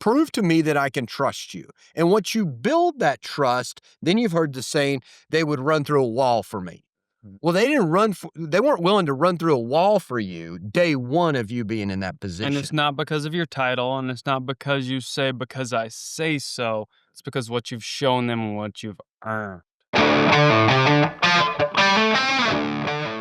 Prove to me that I can trust you. And once you build that trust, then you've heard the saying, they would run through a wall for me. Well, they weren't willing to run through a wall for you day one of you being in that position. And it's not because of your title, and it's not because you say, because I say so. It's because what you've shown them and what you've earned.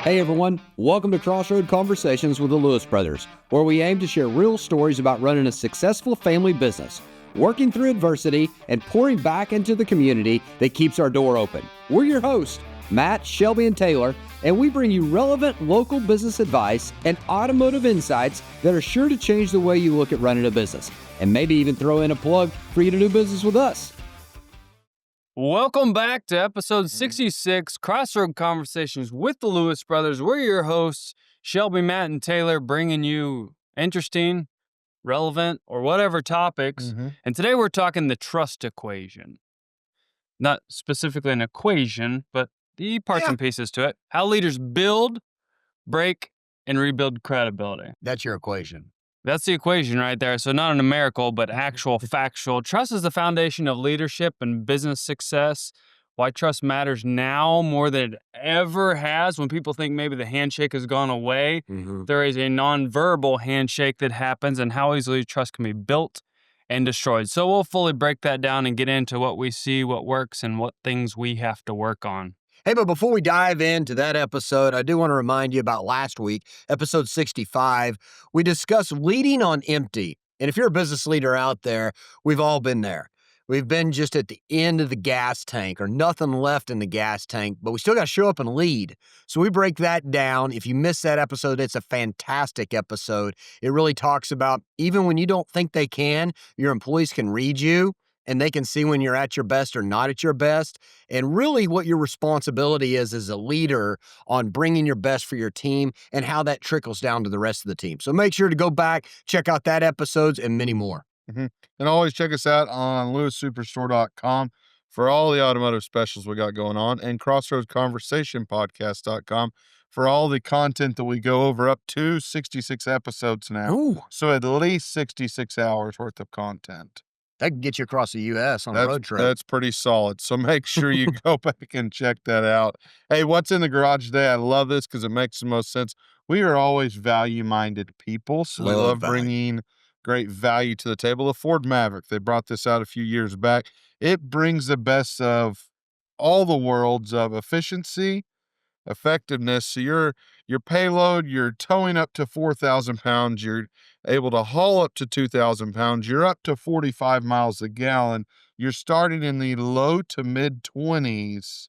Hey everyone, welcome to Crossroad Conversations with the Lewis Brothers, where we aim to share real stories about running a successful family business, working through adversity, and pouring back into the community that keeps our door open. We're your hosts, Matt, Shelby, and Taylor, and we bring you relevant local business advice and automotive insights that are sure to change the way you look at running a business, and maybe even throw in a plug for you to do business with us. Welcome back to episode 66, Crossroad Conversations with the Lewis Brothers. We're your hosts, Shelby, Matt, and Taylor, bringing you interesting, relevant, or whatever topics. And today we're talking the trust equation. Not specifically an equation, but the parts and pieces to it. How leaders build, break, and rebuild credibility. That's your equation. That's the equation right there. So not a numerical, but actual factual. Trust is the foundation of leadership and business success. Why trust matters now more than it ever has. When people think maybe the handshake has gone away, there is a nonverbal handshake that happens, and how easily trust can be built and destroyed. So we'll fully break that down and get into what we see, what works, and what things we have to work on. Hey, but before we dive into that episode, I do want to remind you about last week, episode 65. We discussed leading on empty. And if you're a business leader out there, we've all been there. We've been just at the end of the gas tank or nothing left in the gas tank, but we still got to show up and lead. So we break that down. If you missed that episode, it's a fantastic episode. It really talks about even when you don't think they can, your employees can read you. And they can see when you're at your best or not at your best. And really what your responsibility is as a leader on bringing your best for your team and how that trickles down to the rest of the team. So make sure to go back, check out that episodes and many more. And always check us out on lewissuperstore.com for all the automotive specials we got going on, and crossroadconversationpodcast.com for all the content that we go over, up to 66 episodes now. Ooh. So at least 66 hours worth of content. That can get you across the U.S. on a road trip. That's pretty solid. So make sure you go back and check that out. Hey, what's in the garage today? I love this because it makes the most sense. We are always value-minded people, so we love bringing great value to the table. The Ford Maverick, they brought this out a few years back. It brings the best of all the worlds of efficiency, effectiveness. So your payload, you're towing up to 4,000 pounds. You're able to haul up to 2,000 pounds. You're up to 45 miles a gallon. You're starting in the low to mid 20s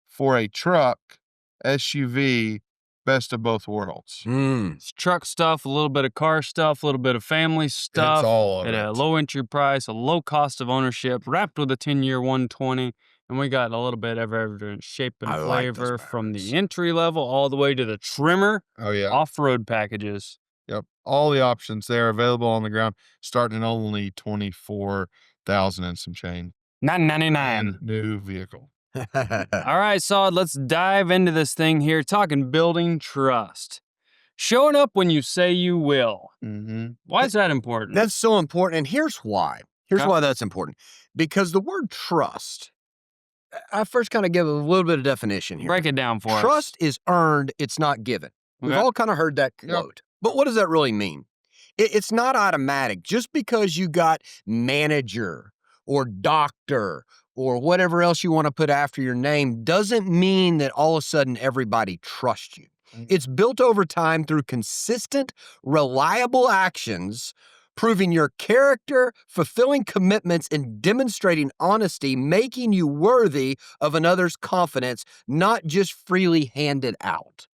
for a truck, SUV, best of both worlds. It's truck stuff, a little bit of car stuff, a little bit of family stuff. It's all of at it. A low entry price, a low cost of ownership, wrapped with a 10-year 120. And we got a little bit of every shape and flavor from the entry level all the way to the trimmer. Oh, yeah. Off-road packages. Yep. All the options there available on the ground, starting at only $24,000 and some change. $999. New vehicle. All right, Sod, let's dive into this thing here, talking building trust. Showing up when you say you will. Why is that important? That's so important. And here's why. Why that's important. Because the word trust, I first kind of give a little bit of definition here. Break it down for us. Trust is earned, it's not given. We've all kind of heard that quote. But what does that really mean? It's not automatic. Just because you got manager or doctor or whatever else you want to put after your name doesn't mean that all of a sudden everybody trusts you. It's built over time through consistent, reliable actions, proving your character, fulfilling commitments, and demonstrating honesty, making you worthy of another's confidence, not just freely handed out.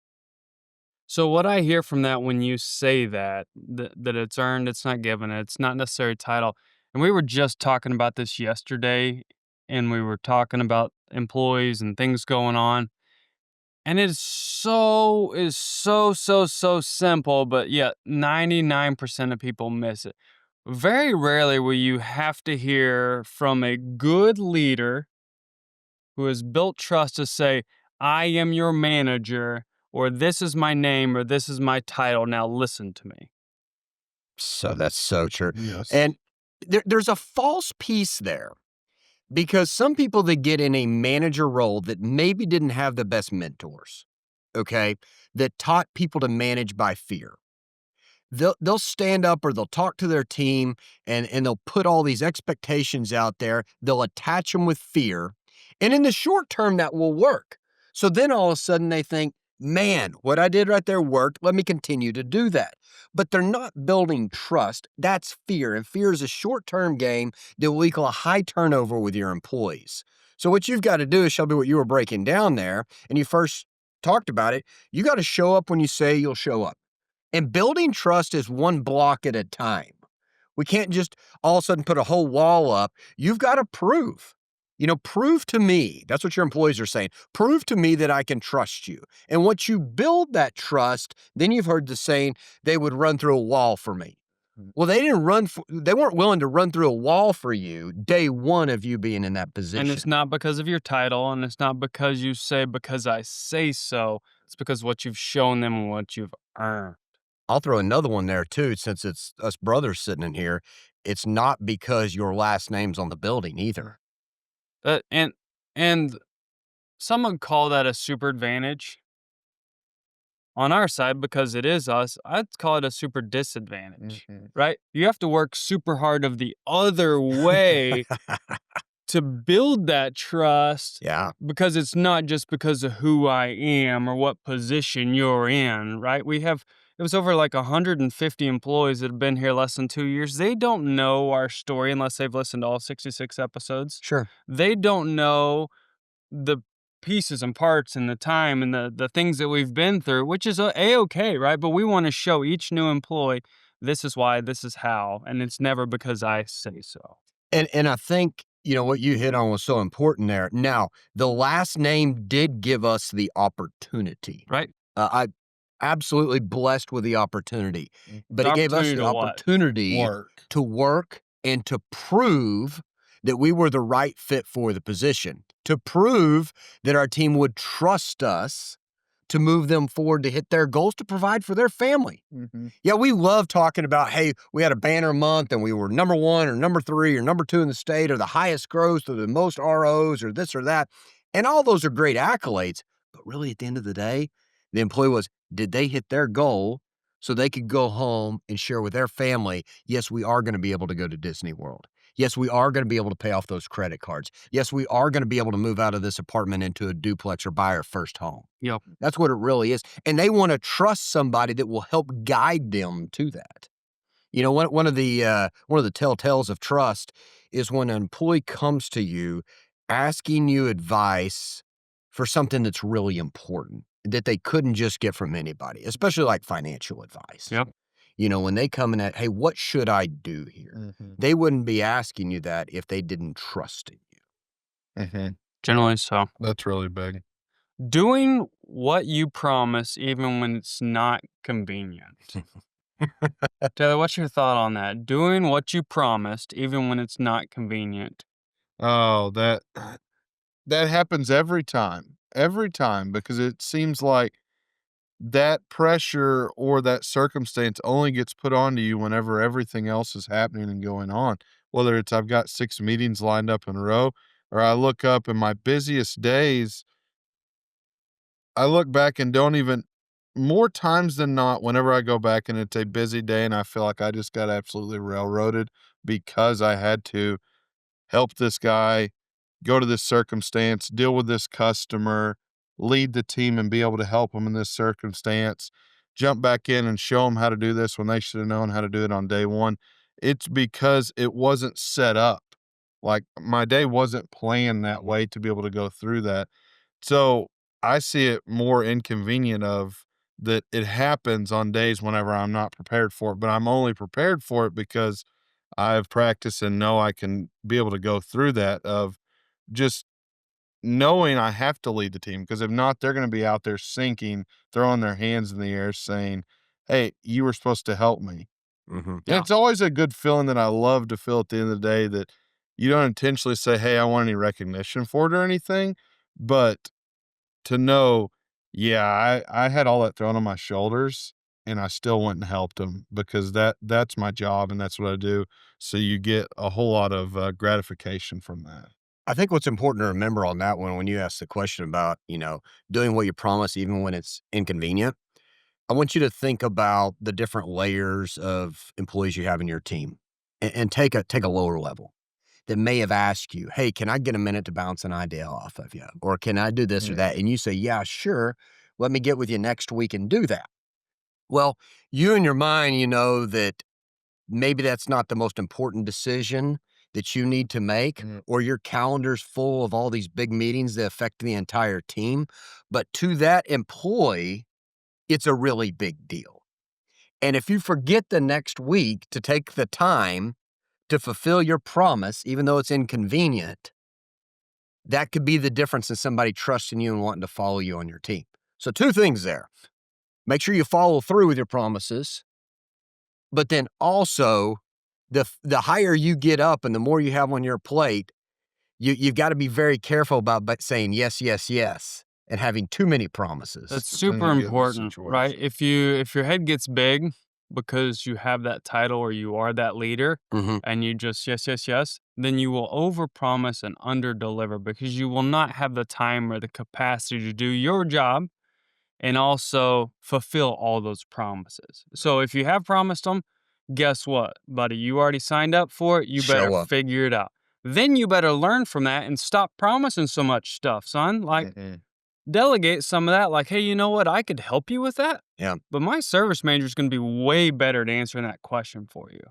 So what I hear from that when you say that it's earned, it's not given, it's not necessarily title. And we were just talking about this yesterday, and we were talking about employees and things going on. And it is so simple, but yet 99% of people miss it. Very rarely will you have to hear from a good leader who has built trust to say, I am your manager, or this is my name, or this is my title. Now listen to me. So that's so true. Yes. And there's a false piece there because some people that get in a manager role that maybe didn't have the best mentors, okay, that taught people to manage by fear. They'll stand up or they'll talk to their team and they'll put all these expectations out there. They'll attach them with fear. And in the short term, that will work. So then all of a sudden they think, man, what I did right there worked. Let me continue to do that. But they're not building trust. That's fear. And fear is a short-term game that will equal a high turnover with your employees. So what you've got to do is, Shelby, what you were breaking down there, and you first talked about it, you got to show up when you say you'll show up. And building trust is one block at a time. We can't just all of a sudden put a whole wall up. You've got to prove. Prove to me. That's what your employees are saying. Prove to me that I can trust you. And once you build that trust, then you've heard the saying, they would run through a wall for me. Well, they weren't willing to run through a wall for you day one of you being in that position. And it's not because of your title, and it's not because you say, because I say so. It's because what you've shown them and what you've earned. I'll throw another one there too, since it's us brothers sitting in here. It's not because your last name's on the building either. And some would call that a super advantage. On our side, because it is us, I'd call it a super disadvantage, right? You have to work super hard of the other way to build that trust. Yeah. Because it's not just because of who I am or what position you're in, right? It was over like 150 employees that have been here less than 2 years. They don't know our story unless they've listened to all 66 episodes. Sure. They don't know the pieces and parts and the time and the things that we've been through, which is A-okay, right? But we want to show each new employee, this is why, this is how, and it's never because I say so. And I think, what you hit on was so important there. Now, the last name did give us the opportunity. Right. I absolutely blessed with the opportunity. But it gave us the opportunity to work and to prove that we were the right fit for the position, to prove that our team would trust us to move them forward to hit their goals, to provide for their family. Yeah, we love talking about, hey, we had a banner month and we were number 1 or number 3 or number 2 in the state or the highest growth or the most ROs or this or that. And all those are great accolades. But really, at the end of the day, the employee did they hit their goal so they could go home and share with their family, yes, we are going to be able to go to Disney World. Yes, we are going to be able to pay off those credit cards. Yes, we are going to be able to move out of this apartment into a duplex or buy our first home. Yep. That's what it really is. And they want to trust somebody that will help guide them to that. One of the telltales of trust is when an employee comes to you asking you advice for something that's really important that they couldn't just get from anybody, especially like financial advice. Yep. When they come in at, hey, what should I do here? They wouldn't be asking you that if they didn't trust in you. Generally so. That's really big. Doing what you promise even when it's not convenient. Taylor, what's your thought on that? Doing what you promised even when it's not convenient. Oh, that happens every time, because it seems like that pressure or that circumstance only gets put onto you whenever everything else is happening and going on. Whether it's I've got 6 meetings lined up in a row, or I look up in my busiest days, I look back and don't even, more times than not, whenever I go back and it's a busy day and I feel like I just got absolutely railroaded because I had to help this guy, go to this circumstance, deal with this customer, lead the team and be able to help them in this circumstance, jump back in and show them how to do this when they should have known how to do it on day one. It's because it wasn't set up. Like my day wasn't planned that way to be able to go through that. So I see it more inconvenient of that it happens on days whenever I'm not prepared for it, but I'm only prepared for it because I've practiced and know I can be able to go through that, of just knowing I have to lead the team, because if not, they're going to be out there sinking, throwing their hands in the air saying, hey, you were supposed to help me. And it's always a good feeling that I love to feel at the end of the day, that you don't intentionally say, hey, I want any recognition for it or anything, but to know, yeah, I had all that thrown on my shoulders and I still went and helped them because that's my job and that's what I do. So you get a whole lot of gratification from that. I think what's important to remember on that one, when you ask the question about, doing what you promise, even when it's inconvenient, I want you to think about the different layers of employees you have in your team and take a lower level that may have asked you, hey, can I get a minute to bounce an idea off of you? Or can I do this or that? And you say, yeah, sure. Let me get with you next week and do that. Well, you in your mind, you know that maybe that's not the most important decision that you need to make, or your calendar's full of all these big meetings that affect the entire team. But to that employee, it's a really big deal. And if you forget the next week to take the time to fulfill your promise, even though it's inconvenient, that could be the difference in somebody trusting you and wanting to follow you on your team. So 2 things there. Make sure you follow through with your promises, but then also the higher you get up and the more you have on your plate, you've got to be very careful about saying yes, yes, yes, and having too many promises. That's So then super you get in the important, right? situation. If your head gets big because you have that title or you are that leader Mhm. and you just yes, yes, yes, then you will overpromise and underdeliver because you will not have the time or the capacity to do your job and also fulfill all those promises. So if you have promised them, guess what, buddy? You already signed up for it. You better Show up. figure it out. Then you better learn from that and stop promising so much stuff, son. Like, delegate some of that. Like, hey, you know what? I could help you with that. Yeah. But my service manager is going to be way better at answering that question for you.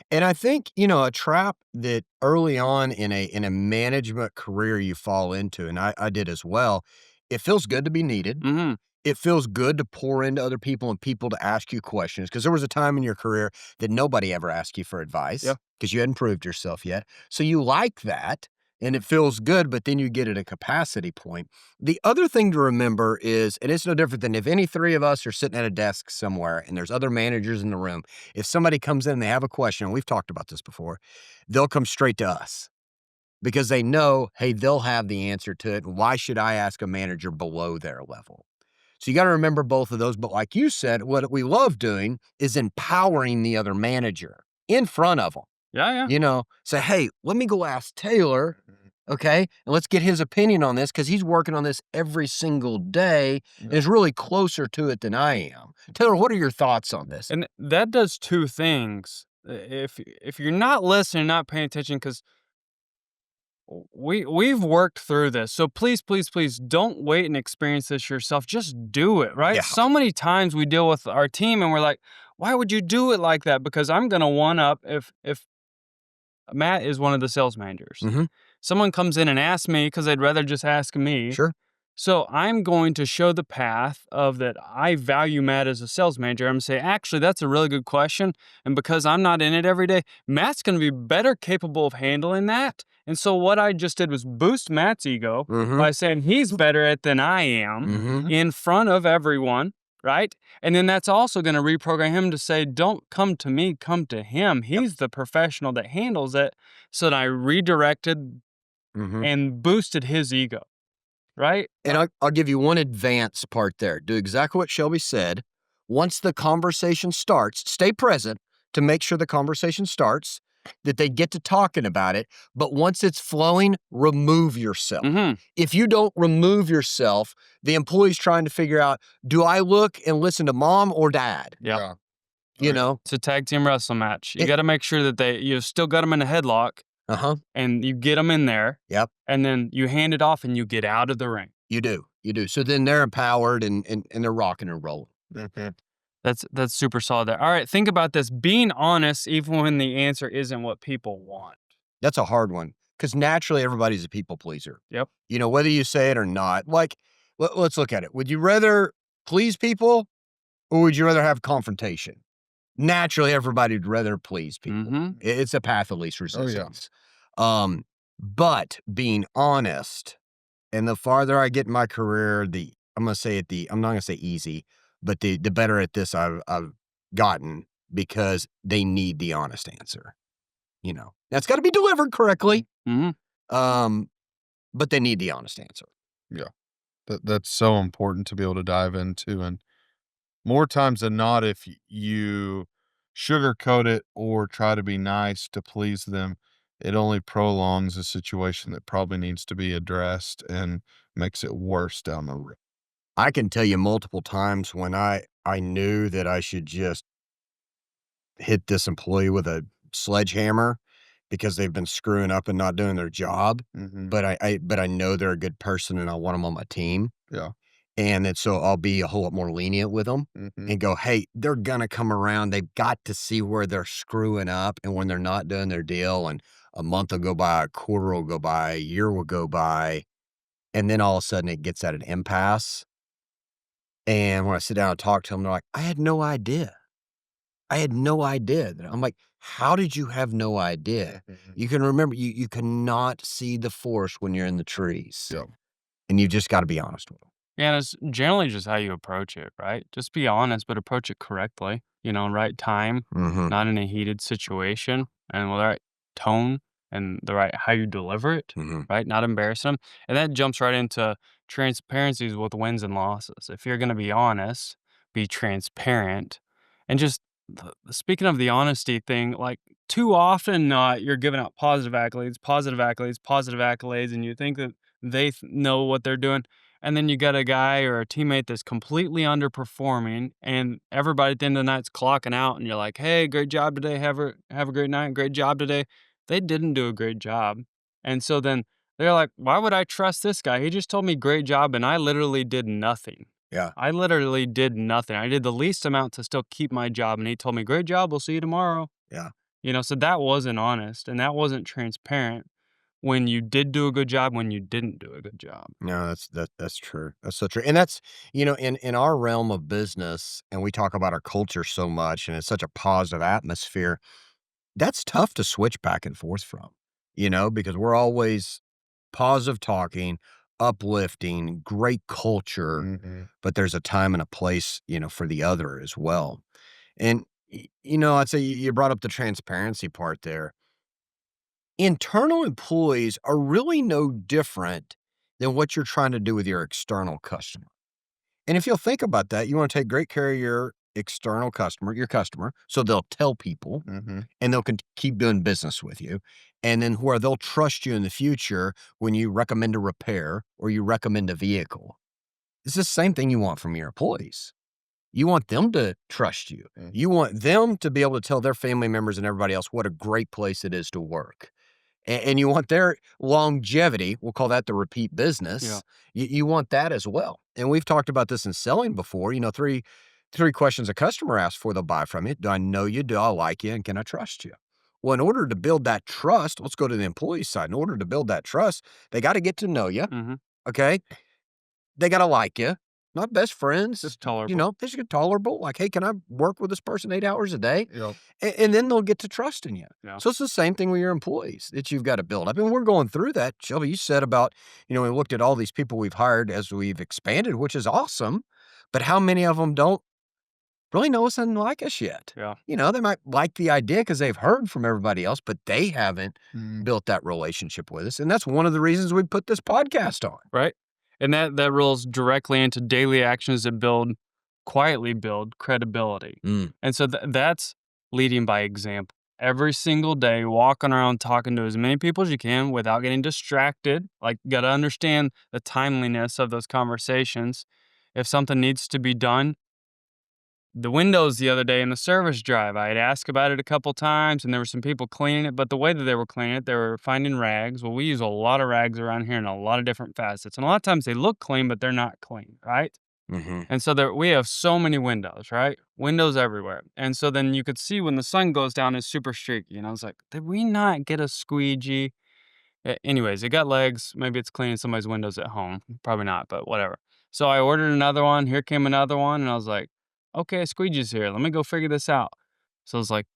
And I think, a trap that early on in a management career you fall into, and I did as well, it feels good to be needed. Mm-hmm. It feels good to pour into other people and people to ask you questions, because there was a time in your career that nobody ever asked you for advice Yeah. because you hadn't proved yourself yet. So you like that and it feels good, but then you get at a capacity point. The other thing to remember is, and it's no different than if any 3 of us are sitting at a desk somewhere and there's other managers in the room, if somebody comes in and they have a question, and we've talked about this before, they'll come straight to us because they know, hey, they'll have the answer to it. Why should I ask a manager below their level? So you got to remember both of those. But like you said, what we love doing is empowering the other manager in front of them. Yeah. Say, hey, let me go ask Taylor, okay? And let's get his opinion on this because he's working on this every single day and is really closer to it than I am. Taylor, what are your thoughts on this? And that does 2 things. If you're not listening, not paying attention, because we've worked through this. So please, please, please don't wait and experience this yourself. Just do it, right? Yeah. So many times we deal with our team and we're like, why would you do it like that? Because I'm gonna one up if Matt is one of the sales managers. Mhm. Someone comes in and asks me because they'd rather just ask me. Sure. So I'm going to show the path of that I value Matt as a sales manager. I'm going to say, actually, that's a really good question. And because I'm not in it every day, Matt's going to be better capable of handling that. And so what I just did was boost Matt's ego by saying he's better at it than I am in front of everyone, right? And then that's also going to reprogram him to say, don't come to me, come to him. He's the professional that handles it. So that I redirected and boosted his ego. Right? And I'll give you one advance part there. Do exactly what Shelby said. Once the conversation starts, stay present to make sure the conversation starts, that they get to talking about it. But once it's flowing, remove yourself. If you don't remove yourself, the employee's trying to figure out, do I look and listen to mom or dad? Yeah. It's a tag team wrestling match. You got to make sure that you still got them in a headlock. And you get them in there. Yep. And then you hand it off and you get out of the ring. You do. So then they're empowered and they're rocking and rolling. That's super solid there. All right, think about this. Being honest even when the answer isn't what people want. That's a hard one because naturally everybody's a people pleaser. Yep. Whether you say it or not. Like, let's look at it. Would you rather please people or would you rather have confrontation? Naturally, everybody would rather please people. It's a path of least resistance. But being honest, and the farther I get in my career, I'm not going to say easy, but the better at this I've gotten because they need the honest answer. That's got to be delivered correctly. But they need the honest answer. Yeah. That's so important to be able to dive into. And more times than not, if you sugarcoat it or try to be nice to please them, it only prolongs a situation that probably needs to be addressed and makes it worse down the road. I can tell you multiple times when I knew that I should just hit this employee with a sledgehammer because they've been screwing up and not doing their job, but I know they're a good person and I want them on my team. Yeah. And then so I'll be a whole lot more lenient with them and go, "Hey, they're gonna come around. They've got to see where they're screwing up and when they're not doing their deal, and a month will go by, a quarter will go by, a year will go by, and then all of a sudden it gets at an impasse." And when I sit down and talk to them, they're like, "I had no idea. I had no idea." I'm like, "How did you have no idea?" You can remember, you cannot see the forest when you're in the trees. Yeah. And you've just gotta be honest with them. Yeah, and it's generally just how you approach it, right? Just be honest, but approach it correctly, right time, Mhm, not in a heated situation, and with the right tone and the right how you deliver it, mhm. right? Not embarrassing them. And that jumps right into transparencies with wins and losses. If you're going to be honest, be transparent, and just speaking of the honesty thing, like too often, not you're giving out positive accolades, positive accolades, positive accolades, and you think that they know what they're doing. And then you got a guy or a teammate that's completely underperforming, and everybody at the end of the night's clocking out, and you're like, "Hey, great job today. Have a great night. Great job today." They didn't do a great job, and so then they're like, "Why would I trust this guy? He just told me great job, and I literally did nothing. Yeah, I literally did nothing. I did the least amount to still keep my job, and he told me great job. We'll see you tomorrow." yeah. So that wasn't honest, and that wasn't transparent when you did do a good job, when you didn't do a good job. No, that's true. That's so true. And that's, in our realm of business, and we talk about our culture so much, and it's such a positive atmosphere, that's tough to switch back and forth from, because we're always positive talking, uplifting, great culture, but there's a time and a place, for the other as well. And, I'd say you brought up the transparency part there. Internal employees are really no different than what you're trying to do with your external customer. And if you'll think about that, you want to take great care of your external customer, your customer, so they'll tell people and they'll keep doing business with you. And then where they'll trust you in the future when you recommend a repair or you recommend a vehicle. It's the same thing you want from your employees. You want them to trust you. You want them to be able to tell their family members and everybody else what a great place it is to work. And you want their longevity, we'll call that the repeat business. Yeah. You want that as well. And we've talked about this in selling before. Three questions a customer asks for they'll buy from you. Do I know you? Do I like you? And can I trust you? Well, in order to build that trust, let's go to the employee side. In order to build that trust, they got to get to know you. Mhm. Okay. They got to like you. Not best friends. Just tolerable. They should get tolerable. Like, hey, can I work with this person 8 hours a day? Yep. And then they'll get to trusting you. Yeah. So it's the same thing with your employees that you've got to build up. And we're going through that. Shelby, you said about, we looked at all these people we've hired as we've expanded, which is awesome. But how many of them don't really know us and like us yet? Yeah. They might like the idea because they've heard from everybody else, but they haven't Mhm. built that relationship with us. And that's one of the reasons we put this podcast on. Right. And that rolls directly into daily actions that quietly build credibility. Mm. And so that's leading by example. Every single day, walking around talking to as many people as you can without getting distracted. Like, you got to understand the timeliness of those conversations. If something needs to be done, the windows the other day in the service drive, I had asked about it a couple times, and there were some people cleaning it, but the way that they were cleaning it, they were finding rags. Well, we use a lot of rags around here in a lot of different facets, and a lot of times they look clean, but they're not clean, right? Mm-hmm. And so we have so many windows, right? Windows everywhere. And so then you could see when the sun goes down, it's super streaky. And I was like, did we not get a squeegee? Anyways, it got legs. Maybe it's cleaning somebody's windows at home. Probably not, but whatever. So I ordered another one. Here came another one. And I was like, okay, squeegee's here. Let me go figure this out. So I was like,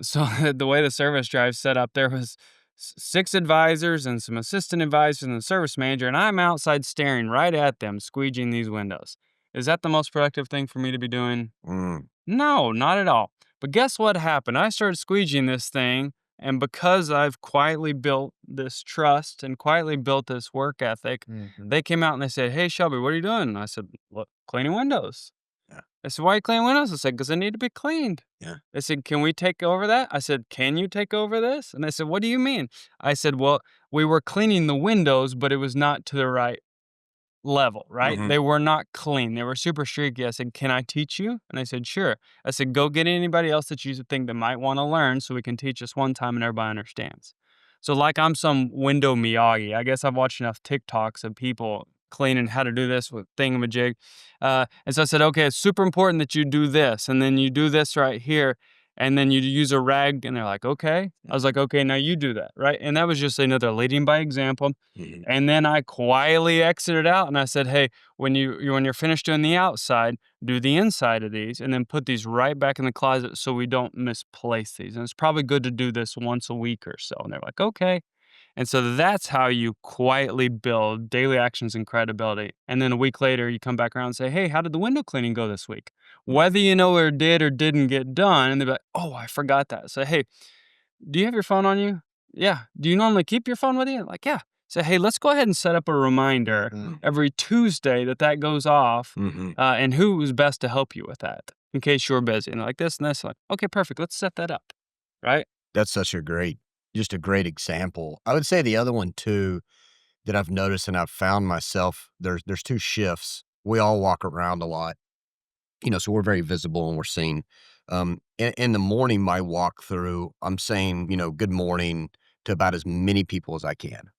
so the way the service drive set up, there was 6 advisors and some assistant advisors and the service manager, and I'm outside staring right at them, squeegeeing these windows. Is that the most productive thing for me to be doing? Mm. No, not at all. But guess what happened? I started squeegeeing this thing, and because I've quietly built this trust and quietly built this work ethic, they came out and they said, "Hey, Shelby, what are you doing?" And I said, "Look, cleaning windows." I said, "Why are you cleaning windows?" I said, "'Cause they need to be cleaned." Yeah. They said, "Can we take over that?" I said, "Can you take over this?" And they said, "What do you mean?" I said, "Well, we were cleaning the windows, but it was not to the right level, right? Mhm. They were not clean. They were super streaky." I said, "Can I teach you?" And they said, "Sure." I said, "Go get anybody else that you think that might want to learn so we can teach us one time and everybody understands." So like I'm some window Miyagi. I guess I've watched enough TikToks of people cleaning how to do this with thingamajig. And so I said, "Okay, it's super important that you do this. And then you do this right here. And then you use a rag." And they're like, "Okay." I was like, "Okay, now you do that." Right. And that was just another leading by example. Mhm. And then I quietly exited out and I said, "Hey, when you're finished doing the outside, do the inside of these and then put these right back in the closet so we don't misplace these. And it's probably good to do this once a week or so." And they're like, "Okay." And so that's how you quietly build daily actions and credibility. And then a week later, you come back around and say, "Hey, how did the window cleaning go this week?" Whether you know it did or didn't get done, and they're like, "Oh, I forgot that." So, "Hey, do you have your phone on you?" "Yeah." "Do you normally keep your phone with you?" Like, "Yeah." So, "Hey, let's go ahead and set up a reminder every Tuesday that goes off, Mhm. and who is best to help you with that in case you're busy." And like this and this, like, "Okay, perfect. Let's set that up." Right? That's such just a great example. I would say the other one too that I've noticed and I've found myself, there's 2 shifts. We all walk around a lot, so we're very visible and we're seen. In the morning, my walk through, I'm saying, good morning to about as many people as I can.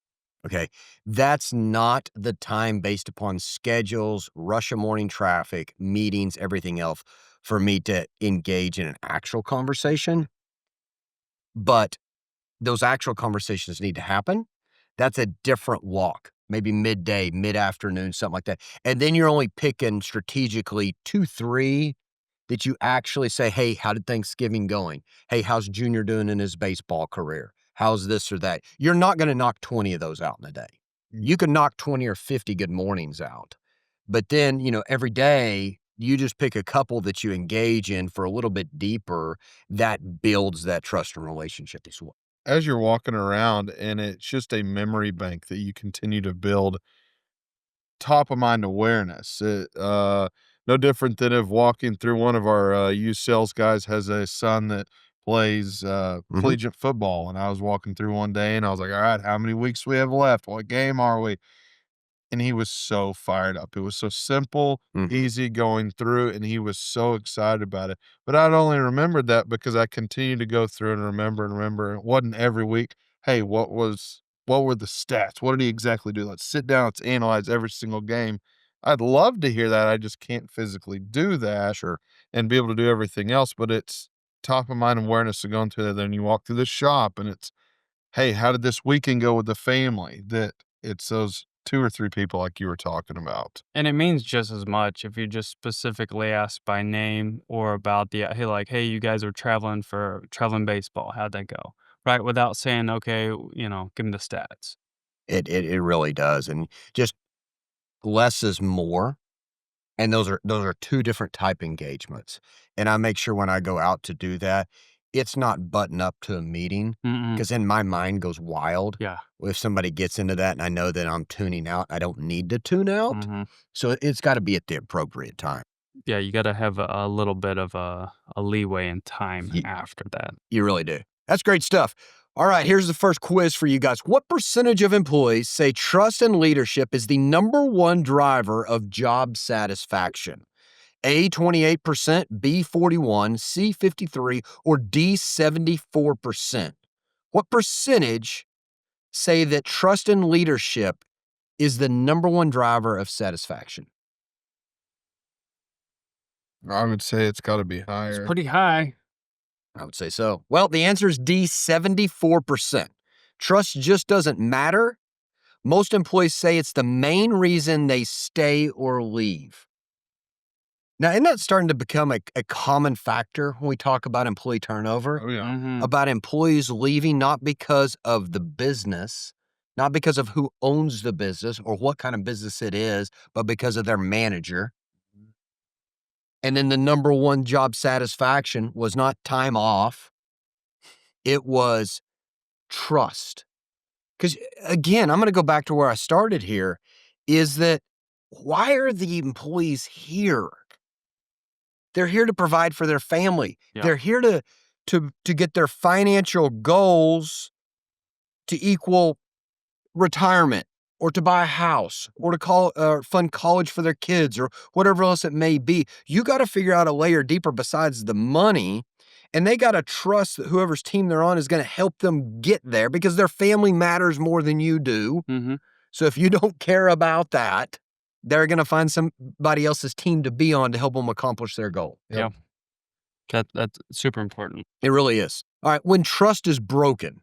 Okay. That's not the time based upon schedules, rush of morning traffic, meetings, everything else for me to engage in an actual conversation. But those actual conversations need to happen. That's a different walk, maybe midday, mid-afternoon, something like that. And then you're only picking strategically 2, 3 that you actually say, "Hey, how did Thanksgiving going? Hey, how's Junior doing in his baseball career? How's this or that?" You're not gonna knock 20 of those out in a day. You can knock 20 or 50 good mornings out. But then, every day, you just pick a couple that you engage in for a little bit deeper that builds that trust and relationship as well. As you're walking around and it's just a memory bank that you continue to build top of mind awareness. No different than if walking through one of our youth sales guys has a son that plays Mhm. collegiate football. And I was walking through one day and I was like, all right, how many weeks we have left? What game are we? And he was so fired up. It was so simple, Mhm. easy going through, and he was so excited about it. But I'd only remembered that because I continued to go through and remember and remember. It wasn't every week. Hey, what were the stats? What did he exactly do? Let's sit down, let's analyze every single game. I'd love to hear that. I just can't physically do that Sure. and be able to do everything else. But it's top of mind awareness of going through there. Then you walk through the shop and it's, hey, how did this weekend go with the family? That it's those 2 or 3 people like you were talking about. And it means just as much if you just specifically ask by name or about hey, like, "Hey, you guys are traveling baseball. How'd that go?" Right? Without saying, "Okay, give me the stats." It really does, and just less is more, and those are 2 different type engagements, and I make sure when I go out to do that, it's not button up to a meeting, Mm-mm. because then my mind goes wild Yeah. if somebody gets into that and I know that I'm tuning out. I don't need to tune out, Mhm. so it's gotta be at the appropriate time. Yeah, you gotta have a little bit of a leeway in time Ye after that. You really do. That's great stuff. All right, here's the first quiz for you guys. What percentage of employees say trust and leadership is the number one driver of job satisfaction? A, 28%, B, 41, C, 53, or D, 74%? What percentage say that trust and leadership is the number one driver of satisfaction? I would say it's gotta be It's higher. pretty high. I would say so. Well, the answer is D, 74%. Trust just doesn't matter. Most employees say it's the main reason they stay or leave. Now, isn't that starting to become a common factor when we talk about employee turnover? Oh, yeah. Mhm. About employees leaving not because of the business, not because of who owns the business or what kind of business it is, but because of their manager. And then the number one job satisfaction was not time off, it was trust. Because again, I'm going to go back to where I started here is that why are the employees here? They're here to provide for their family. Yeah. They're here to get their financial goals to equal retirement, or to buy a house, or to fund college for their kids, or whatever else it may be. You got to figure out a layer deeper besides the money, and they got to trust that whoever's team they're on is going to help them get there, because their family matters more than you do. Mm-hmm. So if you don't care about that, they're going to find somebody else's team to be on to help them accomplish their goal. Yeah. That's super important. It really is. All right. When trust is broken.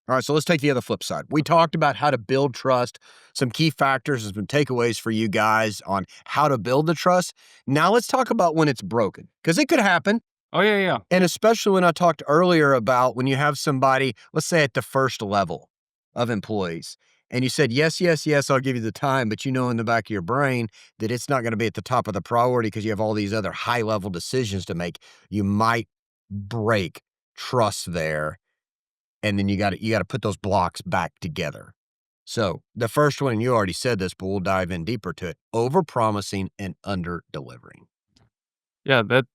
All right. So let's take the other flip side. We talked about how to build trust, some key factors, some takeaways for you guys on how to build the trust. Now let's talk about when it's broken, because it could happen. Oh, yeah. And especially when I talked earlier about when you have somebody, let's say at the first level of employees, and you said, yes, I'll give you the time, but you know in the back of your brain that it's not going to be at the top of the priority because you have all these other high-level decisions to make. You might break trust there, and then you got to put those blocks back together. So the first one, and you already said this, but we'll dive in deeper to it: over-promising and under-delivering. Yeah, that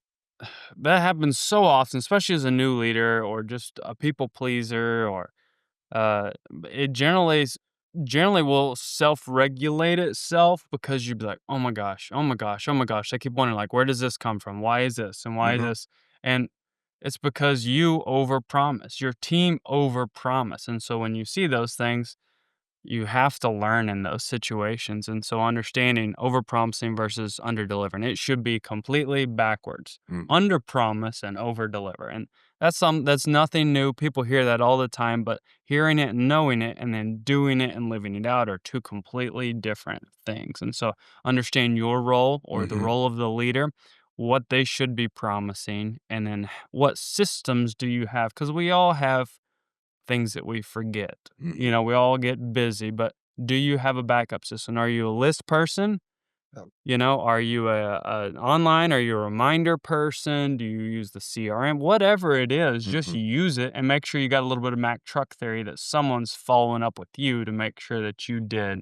happens so often, especially as a new leader or just a people pleaser, or it generally will self-regulate itself, because you'd be like, oh my gosh. I keep wondering, like, where does this come from? Why is this? And why is this? And it's because you overpromise. Your team overpromise. And so when you see those things, you have to learn in those situations. And so understanding overpromising versus underdelivering, it should be completely backwards. Underpromise and overdeliver. And that's nothing new. People hear that all the time, but hearing it and knowing it and then doing it and living it out are two completely different things. And so understand your role, or the role of the leader, what they should be promising, and then what systems do you have? Because we all have things that we forget. We all get busy, but do you have a backup system? Are you a list person? Are you an online? Are you a reminder person? Do you use the CRM? Whatever it is, just use it and make sure you got a little bit of Mac truck theory, that someone's following up with you to make sure that you did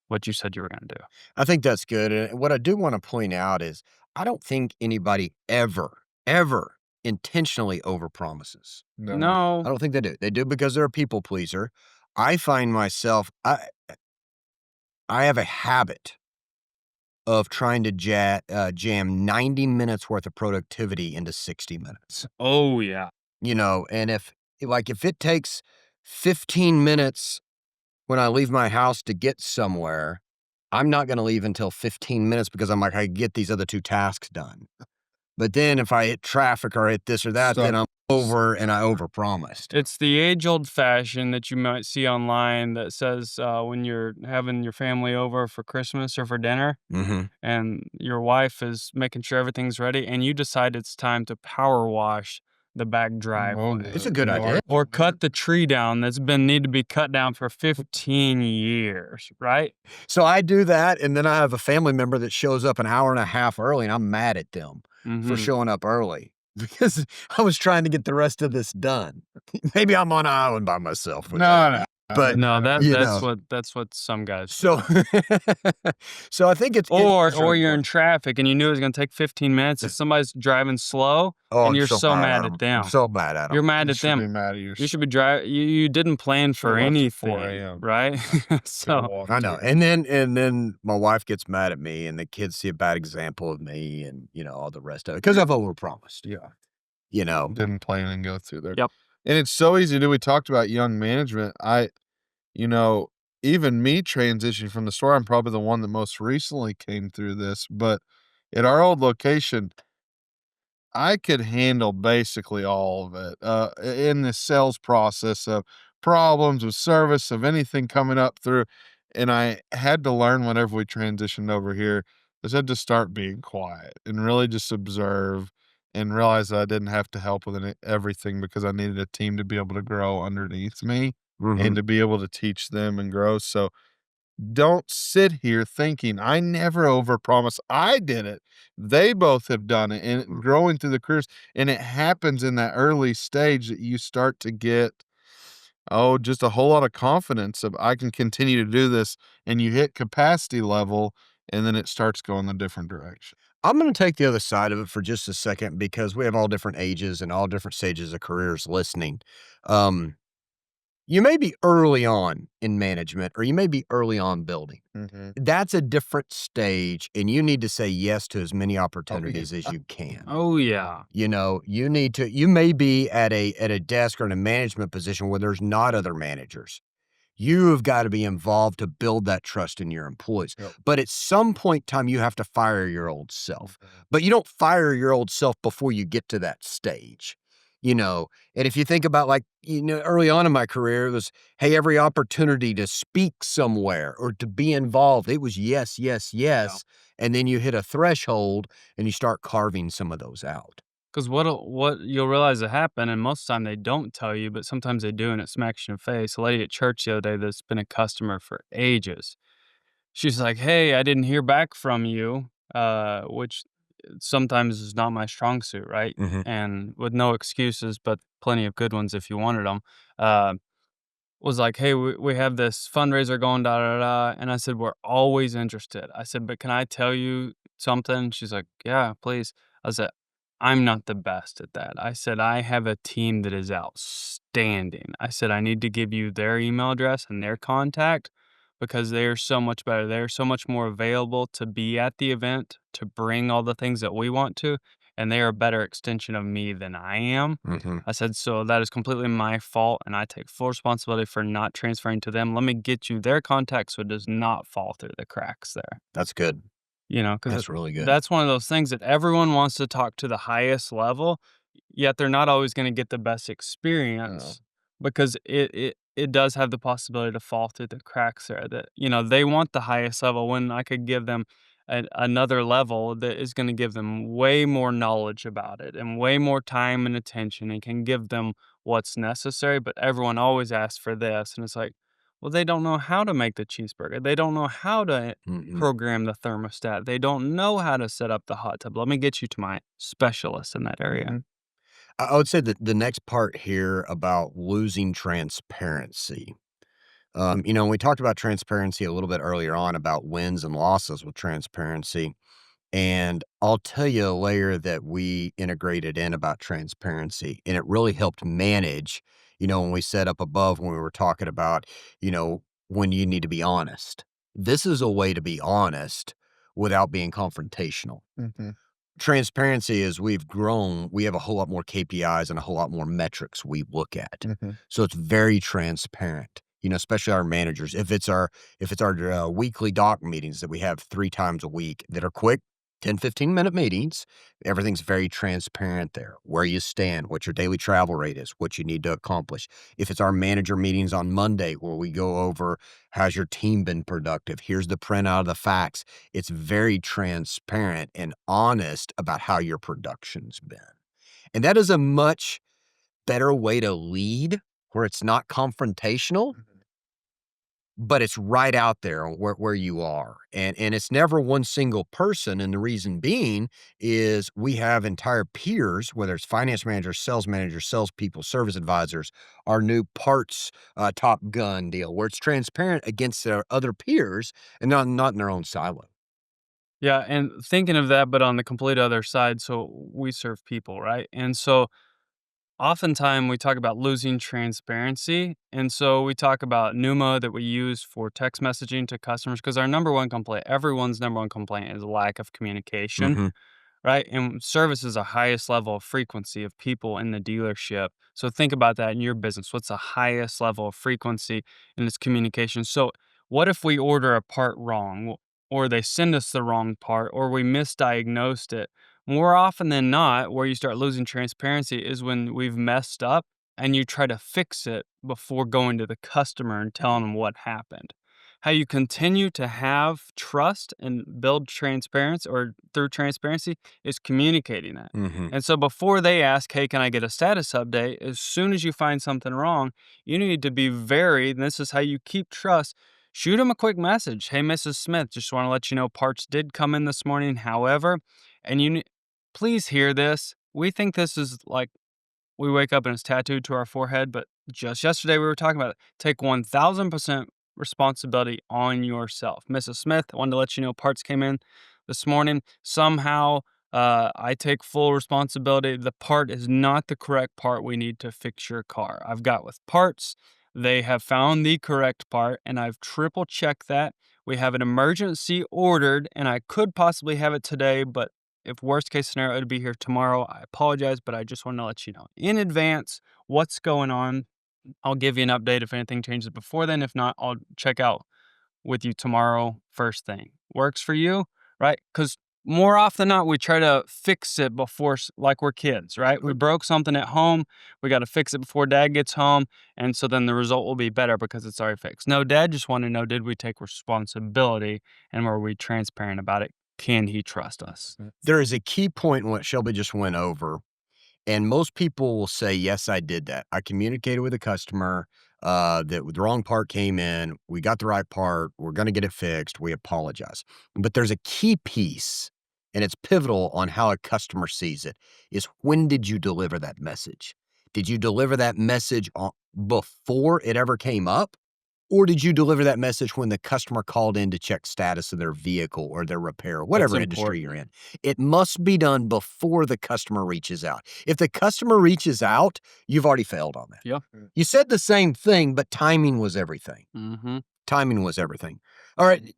what you said you were going to do. I think that's good. And what I do want to point out is I don't think anybody ever intentionally overpromises. No. I don't think they do. They do because they're a people pleaser. I find myself, I have a habit of trying to jam 90 minutes worth of productivity into 60 minutes. Oh, yeah. And if it takes 15 minutes when I leave my house to get somewhere, I'm not going to leave until 15 minutes, because I'm like, I get these other two tasks done. But then if I hit traffic or hit this or that, then I'm over and I overpromised. It's the age-old fashion that you might see online that says when you're having your family over for Christmas or for dinner, and your wife is making sure everything's ready, and you decide it's time to power wash the back driveway. It's a good idea. Or cut the tree down that's need to be cut down for 15 years, right? So I do that, and then I have a family member that shows up an hour and a half early, and I'm mad at them for showing up early, because I was trying to get the rest of this done. Maybe I'm on an island by myself. No. But no, that's what some guys do. So I think it's or you're in traffic and you knew it was going to take 15 minutes, and somebody's driving slow, and you're so mad at them. I'm so mad at them. You're mad at them. You should be mad at yourself. You should be driving. You didn't plan for anything, right? So I know. And then my wife gets mad at me, and the kids see a bad example of me, and all the rest of it, because I've overpromised. Yeah. Didn't plan and go through there. Yep. And it's so easy to do. We talked about young management. Even me transitioning from the store, I'm probably the one that most recently came through this, but at our old location, I could handle basically all of it in the sales process of problems with service, of anything coming up through. And I had to learn whenever we transitioned over here, I had to start being quiet and really just observe, and realize that I didn't have to help with everything, because I needed a team to be able to grow underneath me and to be able to teach them and grow. So don't sit here thinking I never overpromise. I did it. They both have done it, and growing through the careers. And it happens in that early stage that you start to get, just a whole lot of confidence of, I can continue to do this. And you hit capacity level, and then it starts going a different direction. I'm going to take the other side of it for just a second because we have all different ages and all different stages of careers listening. Um, you may be early on in management or you may be early on building. Mhm. That's a different stage, and you need to say yes to as many opportunities as you can. Oh, yeah. You know, you may be at a desk or in a management position where there's not other managers. You have got to be involved to build that trust in your employees. Yep. But at some point in time, you have to fire your old self. Mhm. But you don't fire your old self before you get to that stage, you know. And if you think about early on in my career, it was, hey, every opportunity to speak somewhere or to be involved, it was yes, yes, yes. And then you hit a threshold and you start carving some of those out. Because what you'll realize that happen, and most of the time they don't tell you, but sometimes they do, and it smacks you in the face. A lady at church the other day that's been a customer for ages. She's like, "Hey, I didn't hear back from you," which sometimes is not my strong suit, right? Mhm. And with no excuses, but plenty of good ones if you wanted them. Uh, was like, "Hey, we have this fundraiser going, da da da," and I said, "We're always interested." I said, "But can I tell you something?" She's like, "Yeah, please." I said, "I'm not the best at that." I said, "I have a team that is outstanding." I said, "I need to give you their email address and their contact because they are so much better. They're so much more available to be at the event, to bring all the things that we want to, and they are a better extension of me than I am." Mhm. I said, "So that is completely my fault, and I take full responsibility for not transferring to them. Let me get you their contact so it does not fall through the cracks there." That's good. You know, because That's really good. that's one of those things that everyone wants to talk to the highest level, yet they're not always gonna get the best No. experience because it does have the possibility to fall through the cracks there that, they want the highest level when I could give them another level that is gonna give them way more knowledge about it and way more time and attention and can give them what's necessary, but everyone always asks for this, and it's like, well, they don't know how to make the cheeseburger. They don't know how to Mhm. program the thermostat. They don't know how to set up the hot tub. Let me get you to my specialist in that area. Mhm. I would say that the next part here about losing transparency. We talked about transparency a little bit earlier on about wins and losses with transparency. And I'll tell you a layer that we integrated in about transparency, and it really helped manage, when we set up above when we were talking about, you know, when you need to be honest. This is a way to be honest without being confrontational. Mhm. Transparency, as we've grown, we have a whole lot more KPIs and a whole lot more metrics we look at. Mhm. So it's very transparent, especially our managers. If it's our weekly doc meetings that we have 3 times a week that are quick 10-15 minute meetings, everything's very transparent there. Where you stand, what your daily travel rate is, what you need to accomplish. If it's our manager meetings on Monday where we go over, how's your team been productive? Here's the printout of the facts. It's very transparent and honest about how your production's been. And that is a much better way to lead where it's not confrontational, Mhm. but it's right out there where you are. And it's never one single person. And the reason being is we have entire peers, whether it's finance managers, salespeople, service advisors, our new parts Top Gun deal, where it's transparent against their other peers and not in their own silo. Yeah, and thinking of that, but on the complete other side, so we serve people, right? And so oftentimes we talk about losing transparency. And so we talk about Numa that we use for text messaging to customers because our number one complaint, everyone's number one complaint is lack of communication. Mm-hmm. Right, and service is the highest level of frequency of people in the dealership. So think about that in your business. What's the highest level of frequency in this communication? So what if we order a part wrong or they send us the wrong part or we misdiagnosed it? More often than not, where you start losing transparency is when we've messed up and you try to fix it before going to the customer and telling them what happened. How you continue to have trust and build transparency or through transparency is communicating that. Mm-hmm. And so before they ask, hey, can I get a status update? As soon as you find something wrong, you need to be and this is how you keep trust. Shoot them a quick message. Hey, Mrs. Smith, just want to let you know parts did come in this morning. However, and please hear this. We think this is like we wake up and it's tattooed to our forehead, but just yesterday we were talking about it. Take 1000% responsibility on yourself. Mrs. Smith, I wanted to let you know parts came in this morning. Somehow, I take full responsibility. The part is not the correct part we need to fix your car. I've got with parts. They have found the correct part, and I've triple checked that. We have an emergency ordered, and I could possibly have it today, but if worst case scenario, it'd be here tomorrow. I apologize, but I just want to let you know in advance what's going on. I'll give you an update if anything changes before then. If not, I'll check out with you tomorrow first thing. Works for you, right? Because more often than not, we try to fix it before, like we're kids, right? We broke something at home. We got to fix it before dad gets home. And so then the result will be better because it's already fixed. No, dad just wanted to know, did we take responsibility and were we transparent about it? Can he trust us? There is a key point in what Shelby just went over. And most people will say, yes, I did that. I communicated with the customer that the wrong part came in. We got the right part. We're going to get it fixed. We apologize. But there's a key piece, and it's pivotal on how a customer sees it, is when did you deliver that message? Did you deliver that message before it ever came up? Or did you deliver that message when the customer called in to check status of their vehicle or their repair, whatever industry you're in? It must be done before the customer reaches out. If the customer reaches out, you've already failed on that. Yeah. You said the same thing, but timing was everything. Mm-hmm. Timing was everything. All right.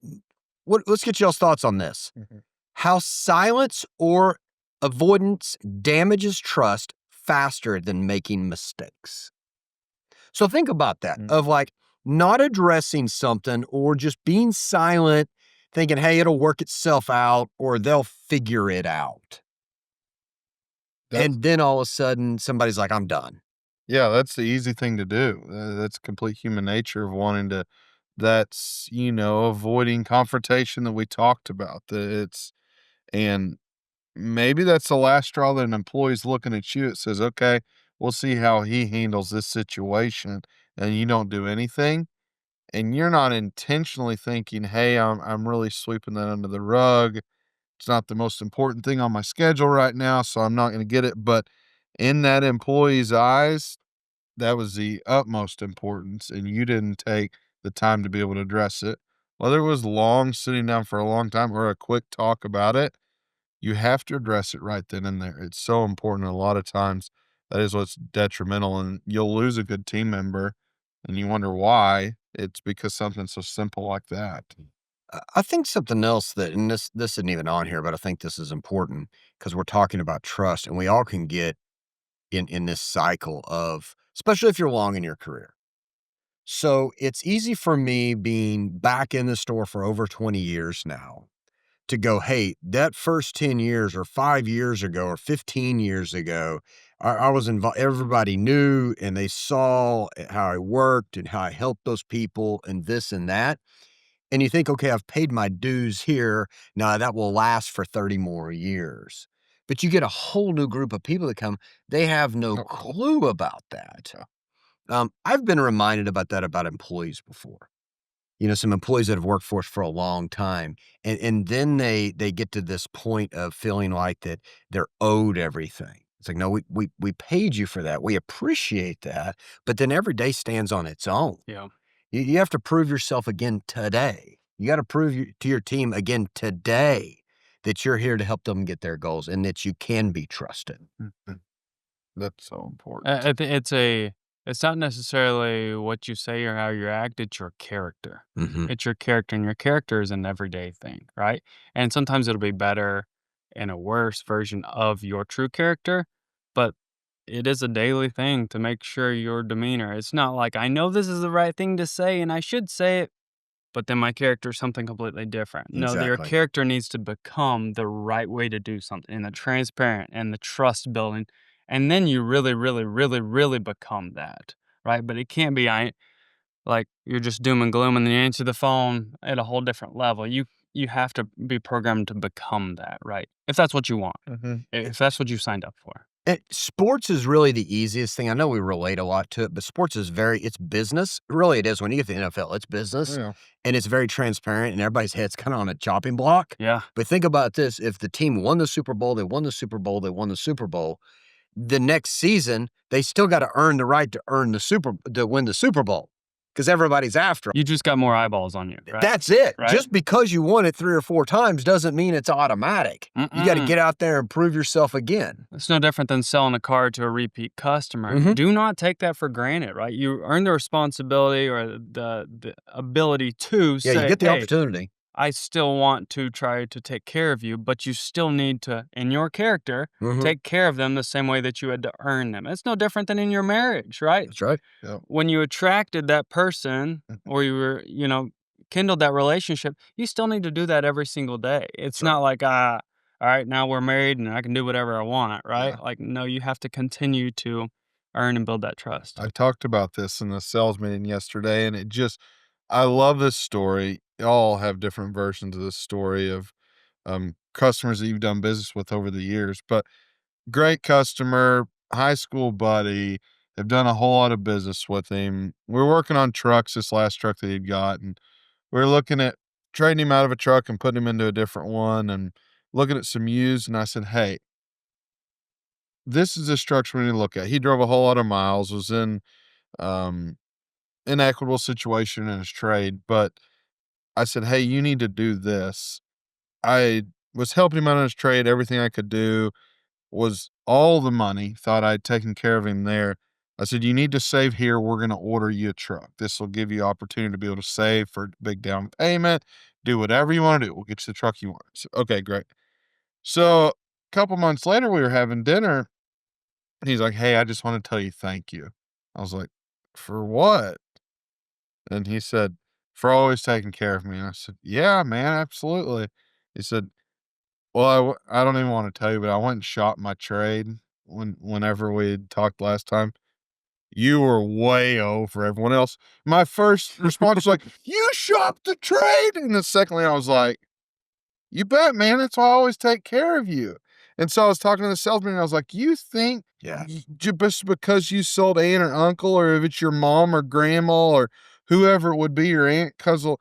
Let's get y'all's thoughts on this. Mm-hmm. How silence or avoidance damages trust faster than making mistakes. So think about that, of like, not addressing something or just being silent, thinking, hey, it'll work itself out or they'll figure it out. And then all of a sudden somebody's like, I'm done. Yeah, that's the easy thing to do. That's complete human nature of wanting to, that's, avoiding confrontation that we talked about. And maybe that's the last straw that an employee's looking at you. It says, okay, we'll see how he handles this situation. And you don't do anything. And you're not intentionally thinking, hey, I'm really sweeping that under the rug. It's not the most important thing on my schedule right now, so I'm not going to get it. But in that employee's eyes, that was the utmost importance, and you didn't take the time to be able to address it. Whether it was long, sitting down for a long time, or a quick talk about it, you have to address it right then and there. It's so important. A lot of times that is what's detrimental, and you'll lose a good team member and you wonder why. It's because something so simple like that. I think something else that, and this isn't even on here, but I think this is important because we're talking about trust, and we all can get in this cycle of, especially if you're long in your career. So it's easy for me, being back in the store for over 20 years now, to go, hey, that first 10 years or 5 years ago or 15 years ago, I was involved. Everybody knew and they saw how I worked and how I helped those people and this and that. And you think, okay, I've paid my dues here. Now that will last for 30 more years. But you get a whole new group of people that come, they have no clue about that. I've been reminded about that about employees before. Some employees that have worked for us for a long time. And then they get to this point of feeling like that they're owed everything. It's like, no, we paid you for that. We appreciate that. But then every day stands on its own. Yeah. You have to prove yourself again today. You got to prove to your team again today that you're here to help them get their goals and that you can be trusted. That's so important. It's not necessarily what you say or how you act. It's your character. Mm-hmm. It's your character, and your character is an everyday thing, right? And sometimes it'll be better in a worse version of your true character, but it is a daily thing to make sure your demeanor. It's not like, I know this is the right thing to say and I should say it, but then my character is something completely different. No, your Exactly. character needs to become the right way to do something, and the transparent and the trust building. And then you really, really, really, really become that, right? But it can't be like you're just doom and gloom and then you answer the phone at a whole different level. You have to be programmed to become that, right? If that's what you want, if that's what you signed up for. Sports is really the easiest thing. I know we relate a lot to it, but sports is it's business. Really, it is. When you get to the NFL, it's business. Yeah. And it's very transparent, and everybody's head's kind of on a chopping block. Yeah. But think about this. If the team won the Super Bowl, they won the Super Bowl, the next season, they still got to earn the right to win the Super Bowl. because everybody's after them. You just got more eyeballs on you, right? That's it. Right? Just because you won it 3 or 4 times doesn't mean it's automatic. You got to get out there and prove yourself again. It's no different than selling a car to a repeat customer. Mhm. Do not take that for granted, right? You earn the responsibility or the ability to Yeah, say, you get the hey, opportunity. I still want to try to take care of you, but you still need to, in your character, Mhm. take care of them the same way that you had to earn them. It's no different than in your marriage, right? That's right. When you attracted that person or you were, kindled that relationship, you still need to do that every single day. It's not like, all right, now we're married and I can do whatever I want, right? Yeah. Like, no, you have to continue to earn and build that trust. I talked about this in the sales meeting yesterday, and I love this story. Y'all have different versions of this story of customers that you've done business with over the years, but great customer, high school buddy, have done a whole lot of business with him. We're working on trucks, this last truck that he'd got, and we're looking at trading him out of a truck and putting him into a different one and looking at some used. And I said, hey, this is a structure we need to look at. He drove a whole lot of miles, was in um inequitable situation in his trade, but I said, hey, you need to do this. I was helping him out in his trade, everything I could do was all the money, thought I'd taken care of him there. I said, you need to save here. We're going to order you a truck. This will give you opportunity to be able to save for a big down payment, do whatever you want to do. We'll get you the truck you want. So, okay, great. So a couple months later, we were having dinner. And he's like, hey, I just want to tell you thank you. I was like, for what? And he said, for always taking care of me. And I said, yeah, man, absolutely. He said, well, I don't even want to tell you, but I went and shot my trade whenever we had talked last time. You were way over everyone else. My first response was like, you shot the trade. And then secondly, I was like, you bet, man. That's why I always take care of you. And so I was talking to the salesman and I was like, you think just because you sold aunt or uncle, or if it's your mom or grandma or whoever it would be, your aunt, cousin,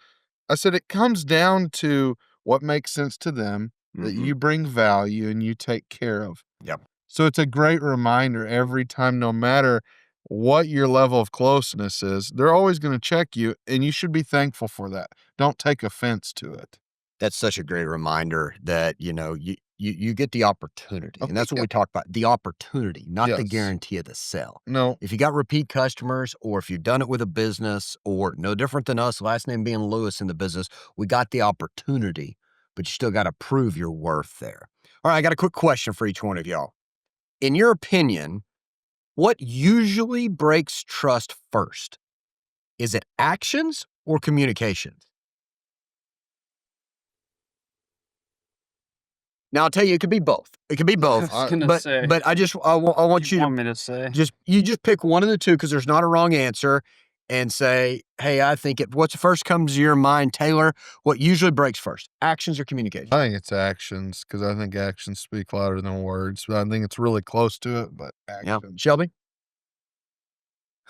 I said, it comes down to what makes sense to them, that you bring value and you take care of. Yep. So it's a great reminder every time, no matter what your level of closeness is, they're always going to check you, and you should be thankful for that. Don't take offense to it. That's such a great reminder that, you get the opportunity. Oh, And that's what yeah. we talked about, the opportunity, not the Yes. guarantee of the sale. No, If you got repeat customers, or if you've done it with a business, or no different than us, last name being Lewis in the business, we got the opportunity, but you still got to prove your worth there. All right, I got a quick question for each one of y'all. In your opinion, what usually breaks trust first? Is it actions or communications? Now, I'll tell you, it could be both. It could be both. I was gonna but say, but I want you to want me to say? just pick one of the two, because there's not a wrong answer, and say, hey, I think what's first comes to your mind, Taylor, what usually breaks first, actions or communication? I think it's actions, because I think actions speak louder than words. But I think it's really close to it, but Yeah. actions. Shelby?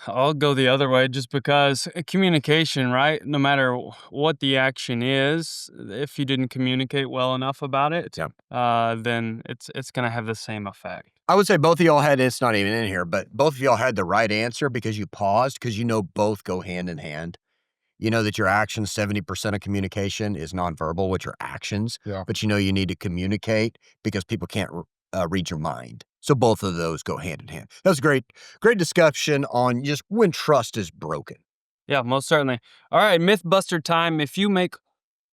I'll go the other way just because communication, right? No matter what the action is, if you didn't communicate well enough about it, then it's going to have the same effect. I would say both of y'all had, it's not even in here, but both of y'all had the right answer because you paused, because both go hand in hand. You know that your actions, 70% of communication is nonverbal, which are actions. Yeah. But you need to communicate because people can't read your mind. So both of those go hand in hand. That was great discussion on just when trust is broken. Yeah, most certainly. All right, Mythbuster time. If you make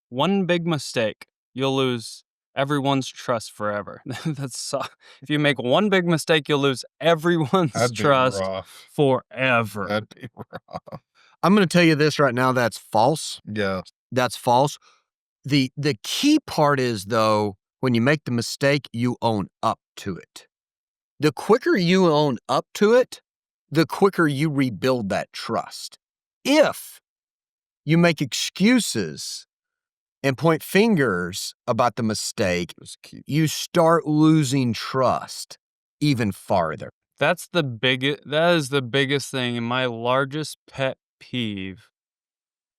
one big mistake, you'll lose everyone's trust forever. If you make one big mistake, you'll lose everyone's That'd be trust rough. forever. That'd be rough. I'm going to tell you this right now. That's false. Yeah. That's false. The key part is, though, when you make the mistake, you own up to it. The quicker you own up to it, the quicker you rebuild that trust. If you make excuses and point fingers about the mistake, you start losing trust even farther. That is the biggest thing and my largest pet peeve,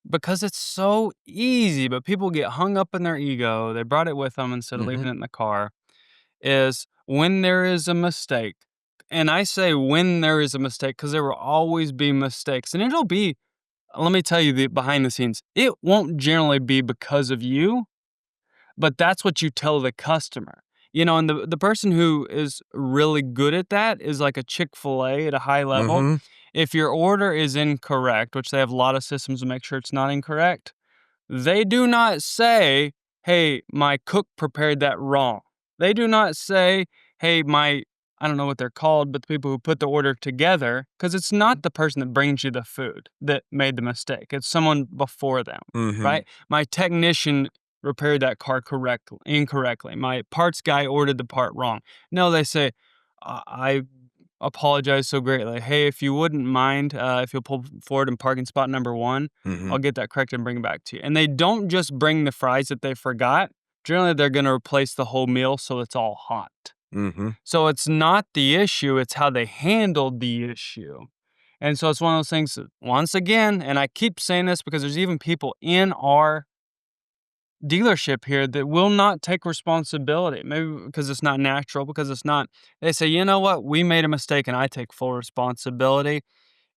because it's so easy, but people get hung up in their ego. They brought it with them instead of leaving it in the car. Is when there is a mistake. And I say when there is a mistake because there will always be mistakes, and it'll be let me tell you the behind the scenes. It won't generally be because of you, but that's what you tell the customer. And the person who is really good at that is like a Chick-fil-A at a high level. Mm-hmm. If your order is incorrect, which they have a lot of systems to make sure it's not incorrect, they do not say, hey, my cook prepared that wrong. They do not say, hey, I don't know what they're called, but the people who put the order together, because it's not the person that brings you the food that made the mistake. It's someone before them, Mm-hmm. right? My technician repaired that car incorrectly. My parts guy ordered the part wrong. No, they say, I apologize so greatly. Hey, if you wouldn't mind, if you'll pull forward in parking spot number 1, Mm-hmm. I'll get that corrected and bring it back to you. And they don't just bring the fries that they forgot. Generally, they're going to replace the whole meal so it's all hot. Mm-hmm. So it's not the issue, it's how they handled the issue. And so it's one of those things that, once again, and I keep saying this because there's even people in our dealership here that will not take responsibility. Maybe because it's not natural, because it's not. They say, you know what, we made a mistake and I take full responsibility.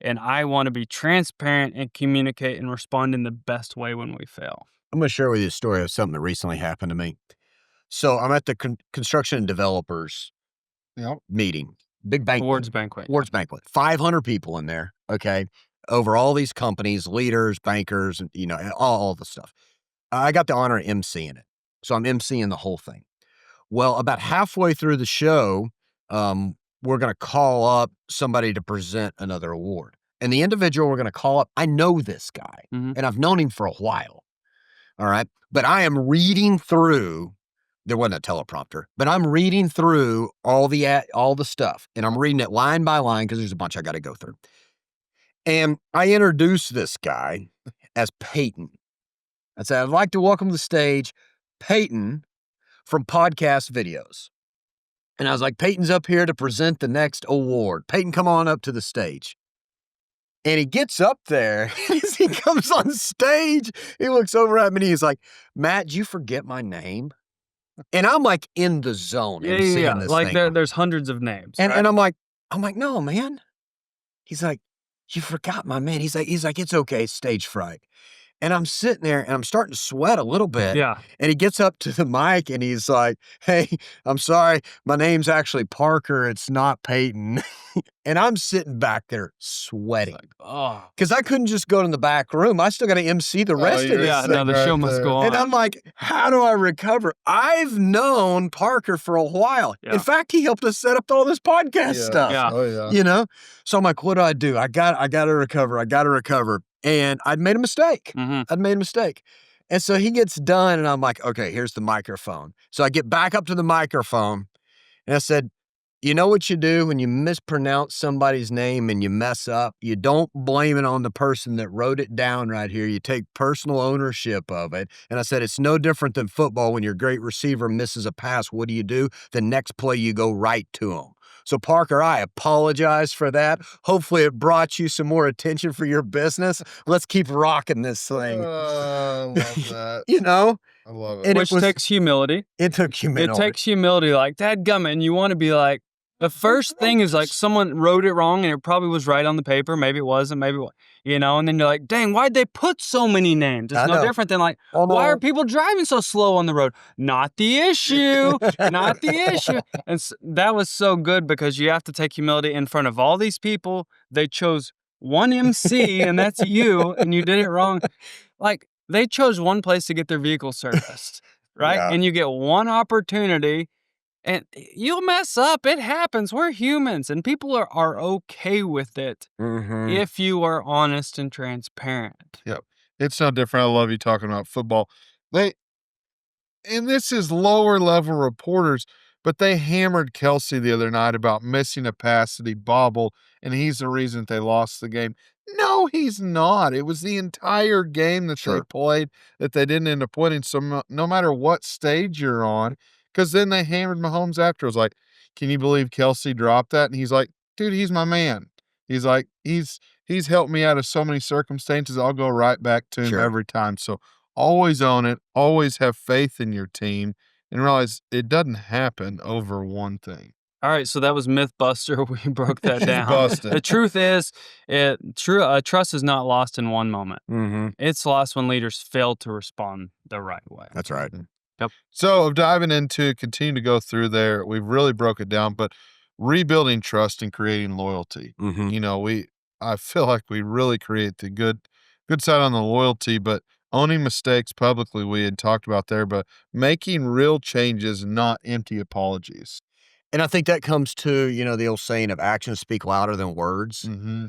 And I want to be transparent and communicate and respond in the best way when we fail. I'm going to share with you a story of something that recently happened to me. So I'm at the construction and developers meeting, big banquet. Awards banquet. Awards banquet. 500 people in there, okay, over all these companies, leaders, bankers, and all the stuff. I got the honor of emceeing it. So I'm emceeing the whole thing. Well, about halfway through the show, we're going to call up somebody to present another award. And the individual we're going to call up, I know this guy, and I've known him for a while. All right. But I am reading through, there wasn't a teleprompter, but I'm reading through all the stuff, and I'm reading it line by line because there's a bunch I got to go through. And I introduced this guy as Peyton. I said, I'd like to welcome to the stage Peyton from Podcast Videos. And I was like, Peyton's up here to present the next award. Peyton, come on up to the stage. And he gets up there, as he comes on stage, he looks over at me and he's like, Matt, did you forget my name? And I'm like in the zone. Yeah. This like thing. there's hundreds of names. And, right? and I'm like, no, man. He's like, you forgot my man. He's like, it's okay, stage fright. And I'm sitting there and I'm starting to sweat a little bit. Yeah. And he gets up to the mic and he's like, hey, I'm sorry. My name's actually Parker. It's not Peyton. And I'm sitting back there sweating. Because I couldn't just go to the back room. I still got to MC the rest of this Yeah, thing. no, the show must go on. And I'm like, how do I recover? I've known Parker for a while. Yeah. In fact, he helped us set up all this podcast stuff. Yeah. Oh, yeah. So I'm like, what do? I got to recover. And I'd made a mistake. And so he gets done and I'm like, okay, here's the microphone. So I get back up to the microphone and I said, you know what you do when you mispronounce somebody's name and you mess up? You don't blame it on the person that wrote it down right here. You take personal ownership of it. And I said, it's no different than football. When your great receiver misses a pass, what do? The next play, you go right to him. So, Parker, I apologize for that. Hopefully it brought you some more attention for your business. Let's keep rocking this thing. I love that. I love it. And Which takes humility. It took humility. It takes humility, like, dadgummit, and you want to be like, the first thing is like someone wrote it wrong and it probably was right on the paper. Maybe it wasn't, and then you're like, dang, why'd they put so many names? It's no different than like, why are people driving so slow on the road? Not the issue. Not the issue. And that was so good because you have to take humility in front of all these people. They chose one MC and that's you, and you did it wrong. Like, they chose one place to get their vehicle serviced, right? Yeah. And you get one opportunity. And you'll mess up. It happens. We're humans. And people are okay with it if you are honest and transparent. Yep. It's no different. I love you talking about football. And this is lower level reporters, but they hammered Kelsey the other night about missing a pass that he bobbled, and he's the reason that they lost the game. No, he's not. It was the entire game that they played that they didn't end up winning. So no matter what stage you're on, because then they hammered Mahomes after. It was like, can you believe Kelsey dropped that? And he's like, dude, he's my man. He's like, he's helped me out of so many circumstances. I'll go right back to him every time. So always own it. Always have faith in your team and realize it doesn't happen over one thing. All right, so that was Mythbuster. We broke that down. Busted. The truth is, trust is not lost in one moment. Mm-hmm. It's lost when leaders fail to respond the right way. That's right. So diving into, continue to go through there, we've really broke it down, but rebuilding trust and creating loyalty. Mm-hmm. You know, I feel like we really create the good side on the loyalty, but owning mistakes publicly, we had talked about there, but making real changes, not empty apologies. And I think that comes to, the old saying of actions speak louder than words. Mm-hmm.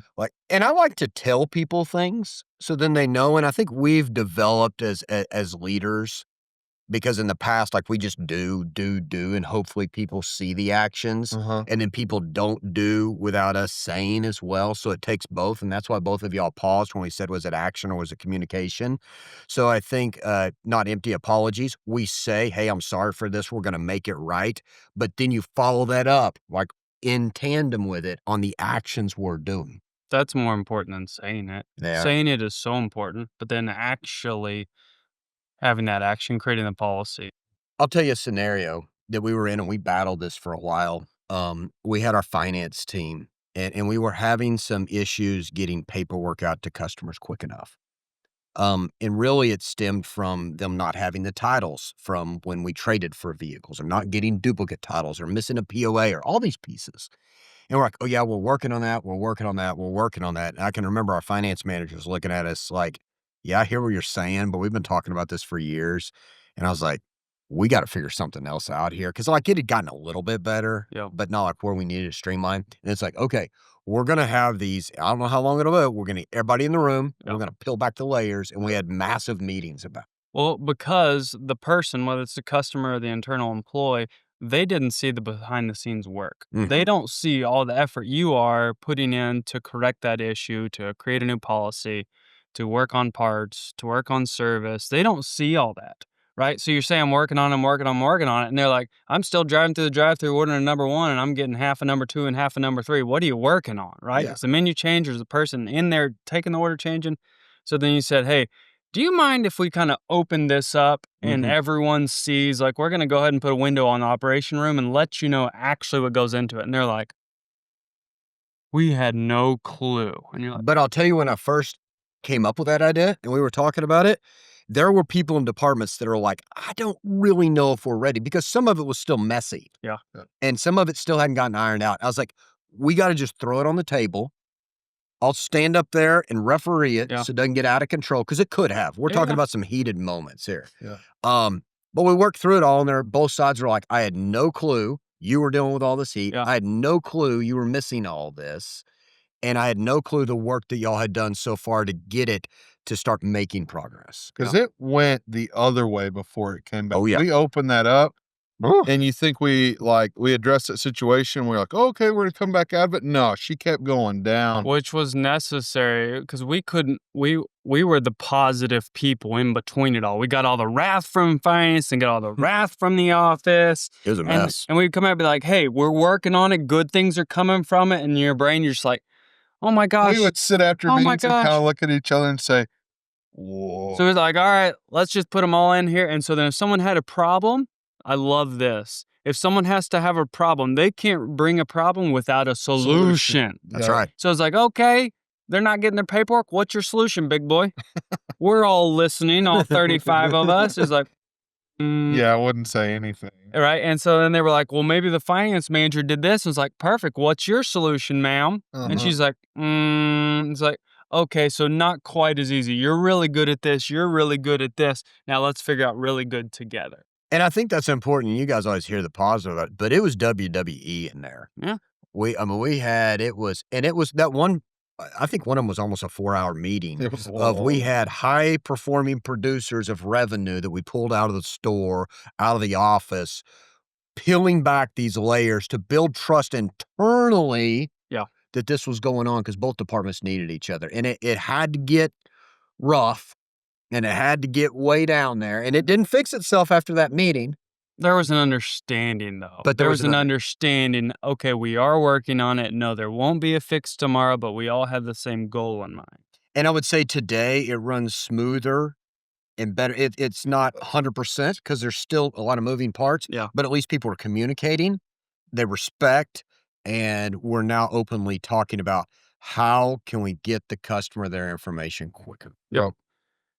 And I like to tell people things so then they know. And I think we've developed as leaders, because in the past, we just do, and hopefully people see the actions, Uh-huh. and then people don't do without us saying as well. So it takes both, and that's why both of y'all paused when we said, was it action or was it communication? So I think not empty apologies. We say, hey, I'm sorry for this. We're going to make it right. But then you follow that up, in tandem with it on the actions we're doing. That's more important than saying it. Yeah. Saying it is so important, but then actually having that action, creating the policy. I'll tell you a scenario that we were in, and we battled this for a while. We had our finance team, and we were having some issues getting paperwork out to customers quick enough. And really it stemmed from them not having the titles from when we traded for vehicles, or not getting duplicate titles, or missing a POA, or all these pieces. And we're like, oh yeah, we're working on that. We're working on that. We're working on that. And I can remember our finance managers looking at us like, yeah, I hear what you're saying, but we've been talking about this for years. And I was like, we got to figure something else out here. Cause it had gotten a little bit better, Yep. but not where we needed to streamline. And it's like, okay, we're going to have these, I don't know how long it'll be. We're going to get everybody in the room. Yep. We're going to peel back the layers. And we had massive meetings about it. Well, because the person, whether it's the customer or the internal employee, they didn't see the behind the scenes work. Mhm. They don't see all the effort you are putting in to correct that issue, to create a new policy, to work on parts, to work on service. They don't see all that, right? So you're saying, I'm working on it. And they're like, I'm still driving through the drive-through ordering a number one, and I'm getting half a number two and half a number three. What are you working on, right? Yeah. It's the menu change, or the person in there taking the order changing. So then you said, hey, do you mind if we kind of open this up and Mhm. everyone sees, we're going to go ahead and put a window on the operation room and let you know actually what goes into it? And they're like, we had no clue. And you're like, But I'll tell you, when I first came up with that idea and we were talking about it, there were people in departments that are like, I don't really know if we're ready, because some of it was still messy. Yeah. And some of it still hadn't gotten ironed out. I was like, we got to just throw it on the table. I'll stand up there and referee it so it doesn't get out of control, because it could have. We're talking about some heated moments here. Yeah. But we worked through it all, and both sides were like, I had no clue you were dealing with all this heat. Yeah. I had no clue you were missing all this. And I had no clue the work that y'all had done so far to get it to start making progress. Because it went the other way before it came back. Oh, yeah. We opened that up, and you think we addressed that situation. We're like, okay, we're going to come back out of it. No, she kept going down. which was necessary because we couldn't, we were the positive people in between it all. We got all the wrath from finance and got all the wrath from the office. It was a mess. And we'd come out and be like, hey, we're working on it. Good things are coming from it. And in your brain, you're just like, oh my gosh. We would sit after Oh my meetings and kind gosh. of look at each other and say, whoa. So it's like, all right, let's just put them all in here. And so then if someone had a problem, I love this. If someone has to have a problem, they can't bring a problem without a solution. That's right. So it's like, okay, they're not getting their paperwork. What's your solution, big boy? We're all listening, all 35 of us. Is like, Yeah, I wouldn't say anything. right. And so then they were like, well, maybe the finance manager did this. And it's like, perfect. What's your solution, ma'am? And she's like, it's like, okay, so not quite as easy. You're really good at this. You're really good at this. Now let's figure out really good together. And I think that's important. You guys always hear the positive of it, but it was WWE in there. Yeah. We had that one, I think one of them was almost a 4-hour meeting It was we had high performing producers of revenue that we pulled out of the store, out of the office, peeling back these layers to build trust internally that this was going on, because both departments needed each other. And it had to get rough, and it had to get way down there. And it didn't fix itself after that meeting. There was an understanding, though. But there was an understanding, okay, we are working on it. No, there won't be a fix tomorrow, but we all have the same goal in mind. And I would say today it runs smoother and better. It's not 100% because there's still a lot of moving parts. Yeah. But at least people are communicating. they respect, and we're now openly talking about how can we get the customer their information quicker. Yep.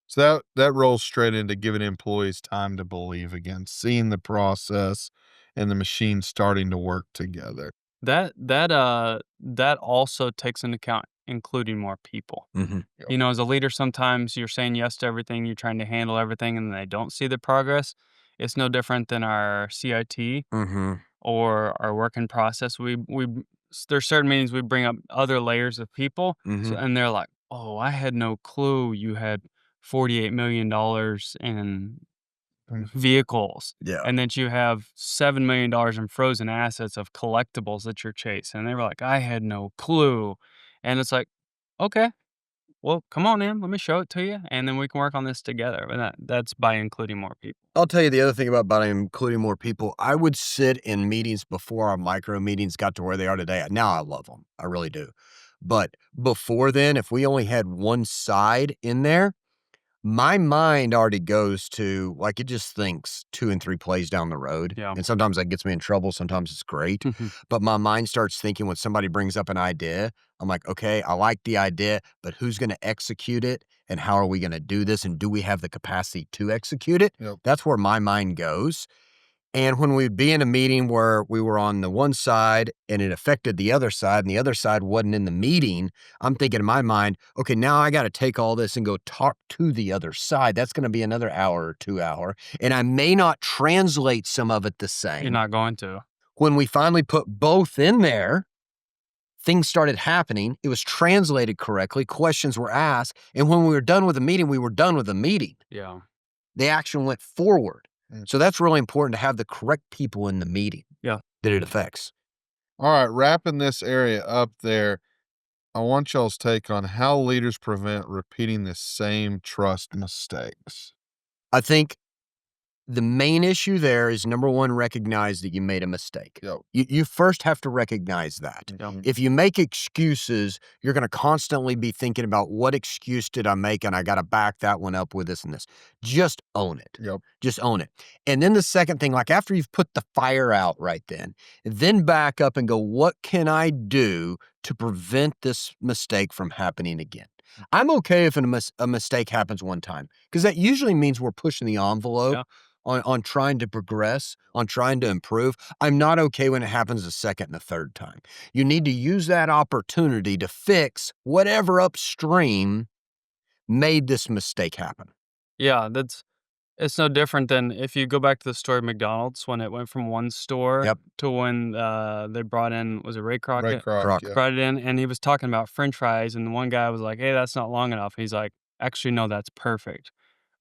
So that rolls straight into giving employees time to believe again, seeing the process and the machine starting to work together. That also takes into account including more people. Mm-hmm. Yep. You know, as a leader, sometimes you're saying yes to everything, you're trying to handle everything, and they don't see the progress. It's no different than our CIT Mm-hmm. or our working process. There's certain meetings we bring up other layers of people, Mm-hmm. and they're like, "Oh, I had no clue you had $48 million in vehicles, Yeah. and that you have $7 million in frozen assets of collectibles that you're chasing." And they were like, "I had no clue." And it's like, okay, well, come on in, let me show it to you, and then we can work on this together. And that's by including more people. I'll tell you the other thing about by including more people. I would sit in meetings before our micro meetings got to where they are today. Now I love them. I really do. But before then, if we only had one side in there, my mind already goes to, like, it just thinks 2 and 3 plays down the road. Yeah. And sometimes that gets me in trouble. Sometimes it's great. But my mind starts thinking when somebody brings up an idea, I'm like, okay, I like the idea, but who's going to execute it? And how are we going to do this? And do we have the capacity to execute it? Yep. That's where my mind goes. And when we'd be in a meeting where we were on the one side and it affected the other side and the other side wasn't in the meeting, I'm thinking in my mind, okay, now I got to take all this and go talk to the other side. That's going to be another hour or 2 hour. And I may not translate some of it the same. You're not going to. When we finally put both in there, things started happening. It was translated correctly. Questions were asked. And when we were done with the meeting, we were done with the meeting. Yeah. The action went forward. Mm. So that's really important to have the correct people in the meeting. Yeah. That it affects. All right, wrapping this area up there, I want y'all's take on how leaders prevent repeating the same trust mistakes. I think the main issue there is, number one, recognize that you made a mistake. Yep. You first have to recognize that. Yeah. If you make excuses, you're going to constantly be thinking about what excuse did I make, and I got to back that one up with this and this. Just own it. Yep. Just own it. And then the second thing, like after you've put the fire out right then back up and go, what can I do to prevent this mistake from happening again? I'm okay if a mistake happens one time, because that usually means we're pushing the envelope. Yeah. On trying to progress, on trying to improve. I'm not okay when it happens a second and a third time. You need to use that opportunity to fix whatever upstream made this mistake happen. Yeah, it's no different than if you go back to the story of McDonald's when it went from one store Yep. to when they brought in, was it Ray Kroc? Ray Kroc, yeah. Brought it in, and he was talking about French fries, and the one guy was like, "Hey, that's not long enough." He's like, "Actually, no, that's perfect."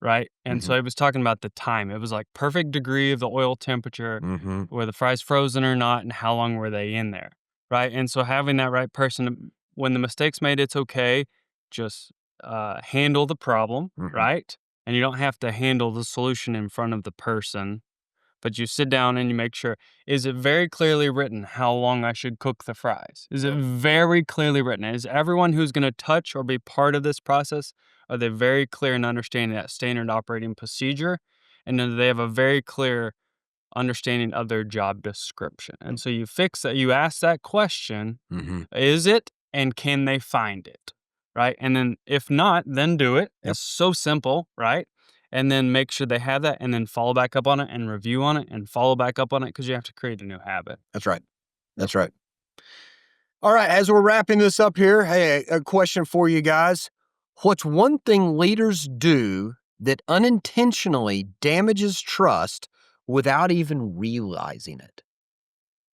Right? And so he was talking about the time. It was like perfect degree of the oil temperature, were the fries frozen or not, and how long were they in there, right? And so having that right person, when the mistake's made, it's okay. Just handle the problem, right? And you don't have to handle the solution in front of the person, but you sit down and you make sure, is it very clearly written how long I should cook the fries? Is it very clearly written? Is everyone who's going to touch or be part of this process, are they very clear in understanding that standard operating procedure? And then do they have a very clear understanding of their job description? And so you fix that, you ask that question, is it, and can they find it? Right? And then if not, then do it. Yep. It's so simple, right? And then make sure they have that, and then follow back up on it and review on it and follow back up on it, because you have to create a new habit. That's right. That's right. All right, as we're wrapping this up here, hey, a question for you guys. What's one thing leaders do that unintentionally damages trust without even realizing it?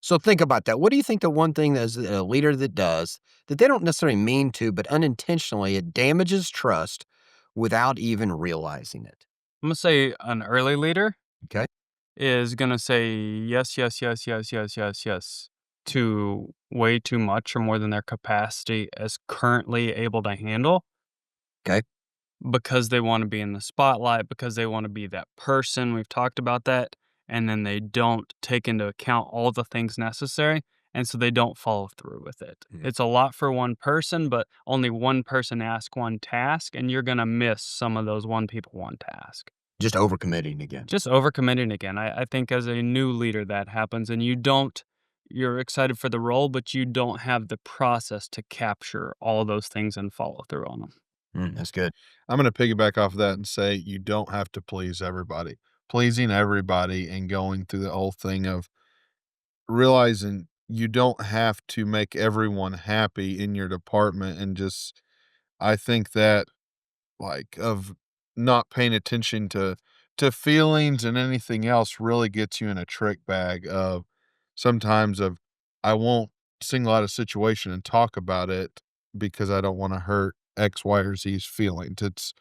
So think about that. What do you think the one thing as a leader that does that they don't necessarily mean to, but unintentionally it damages trust without even realizing it? I'm going to say an early leader Okay. is going to say yes, yes, yes, yes, yes, yes, yes to way too much or more than their capacity is currently able to handle. Okay. Because they want to be in the spotlight, because they want to be that person. We've talked about that. And then they don't take into account all the things necessary. And so they don't follow through with it. It's a lot for one person, but only one person asks one task, and you're going to miss some of those one people, one task. Just overcommitting again. Just overcommitting again. I think as a new leader that happens, and you don't you're excited for the role, but you don't have the process to capture all those things and follow through on them. That's good. I'm going to piggyback off of that and say you don't have to please everybody. Pleasing everybody and going through the whole thing of realizing you don't have to make everyone happy in your department. And just, I think that like of not paying attention to feelings and anything else really gets you in a trick bag of sometimes of I won't single out a situation and talk about it because I don't want to hurt X, Y, or Z's feelings.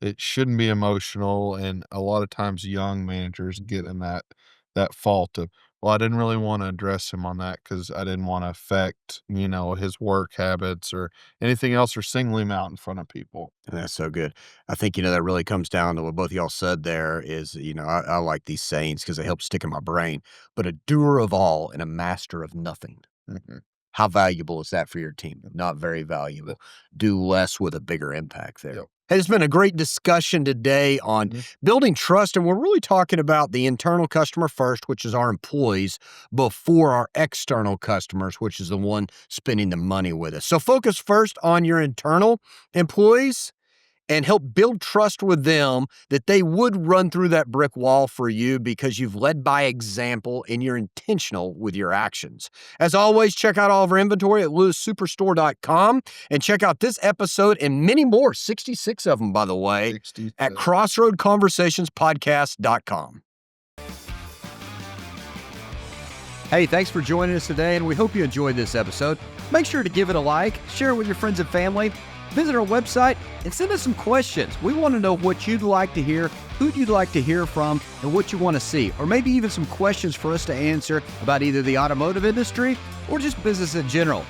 It shouldn't be emotional, and a lot of times young managers get in that fault of, well, I didn't really want to address him on that because I didn't want to affect, his work habits or anything else or single him out in front of people. That's so good. I think, that really comes down to what both of y'all said there is, I like these sayings because they help stick in my brain, but a doer of all and a master of nothing. Mhm. How valuable is that for your team? Not very valuable. Do less with a bigger impact there. Yep. Hey, it's been a great discussion today on Mhm. building trust, and we're really talking about the internal customer first, which is our employees, before our external customers, which is the one spending the money with us. So focus first on your internal employees and help build trust with them that they would run through that brick wall for you because you've led by example and you're intentional with your actions. As always, check out all of our inventory at lewissuperstore.com and check out this episode and many more, 66 of them, by the way, 60 at crossroadconversationspodcast.com. Hey, thanks for joining us today, and we hope you enjoyed this episode. Make sure to give it a like, share it with your friends and family, visit our website, and send us some questions. We want to know what you'd like to hear, who you'd like to hear from, and what you want to see, or maybe even some questions for us to answer about either the automotive industry or just business in general.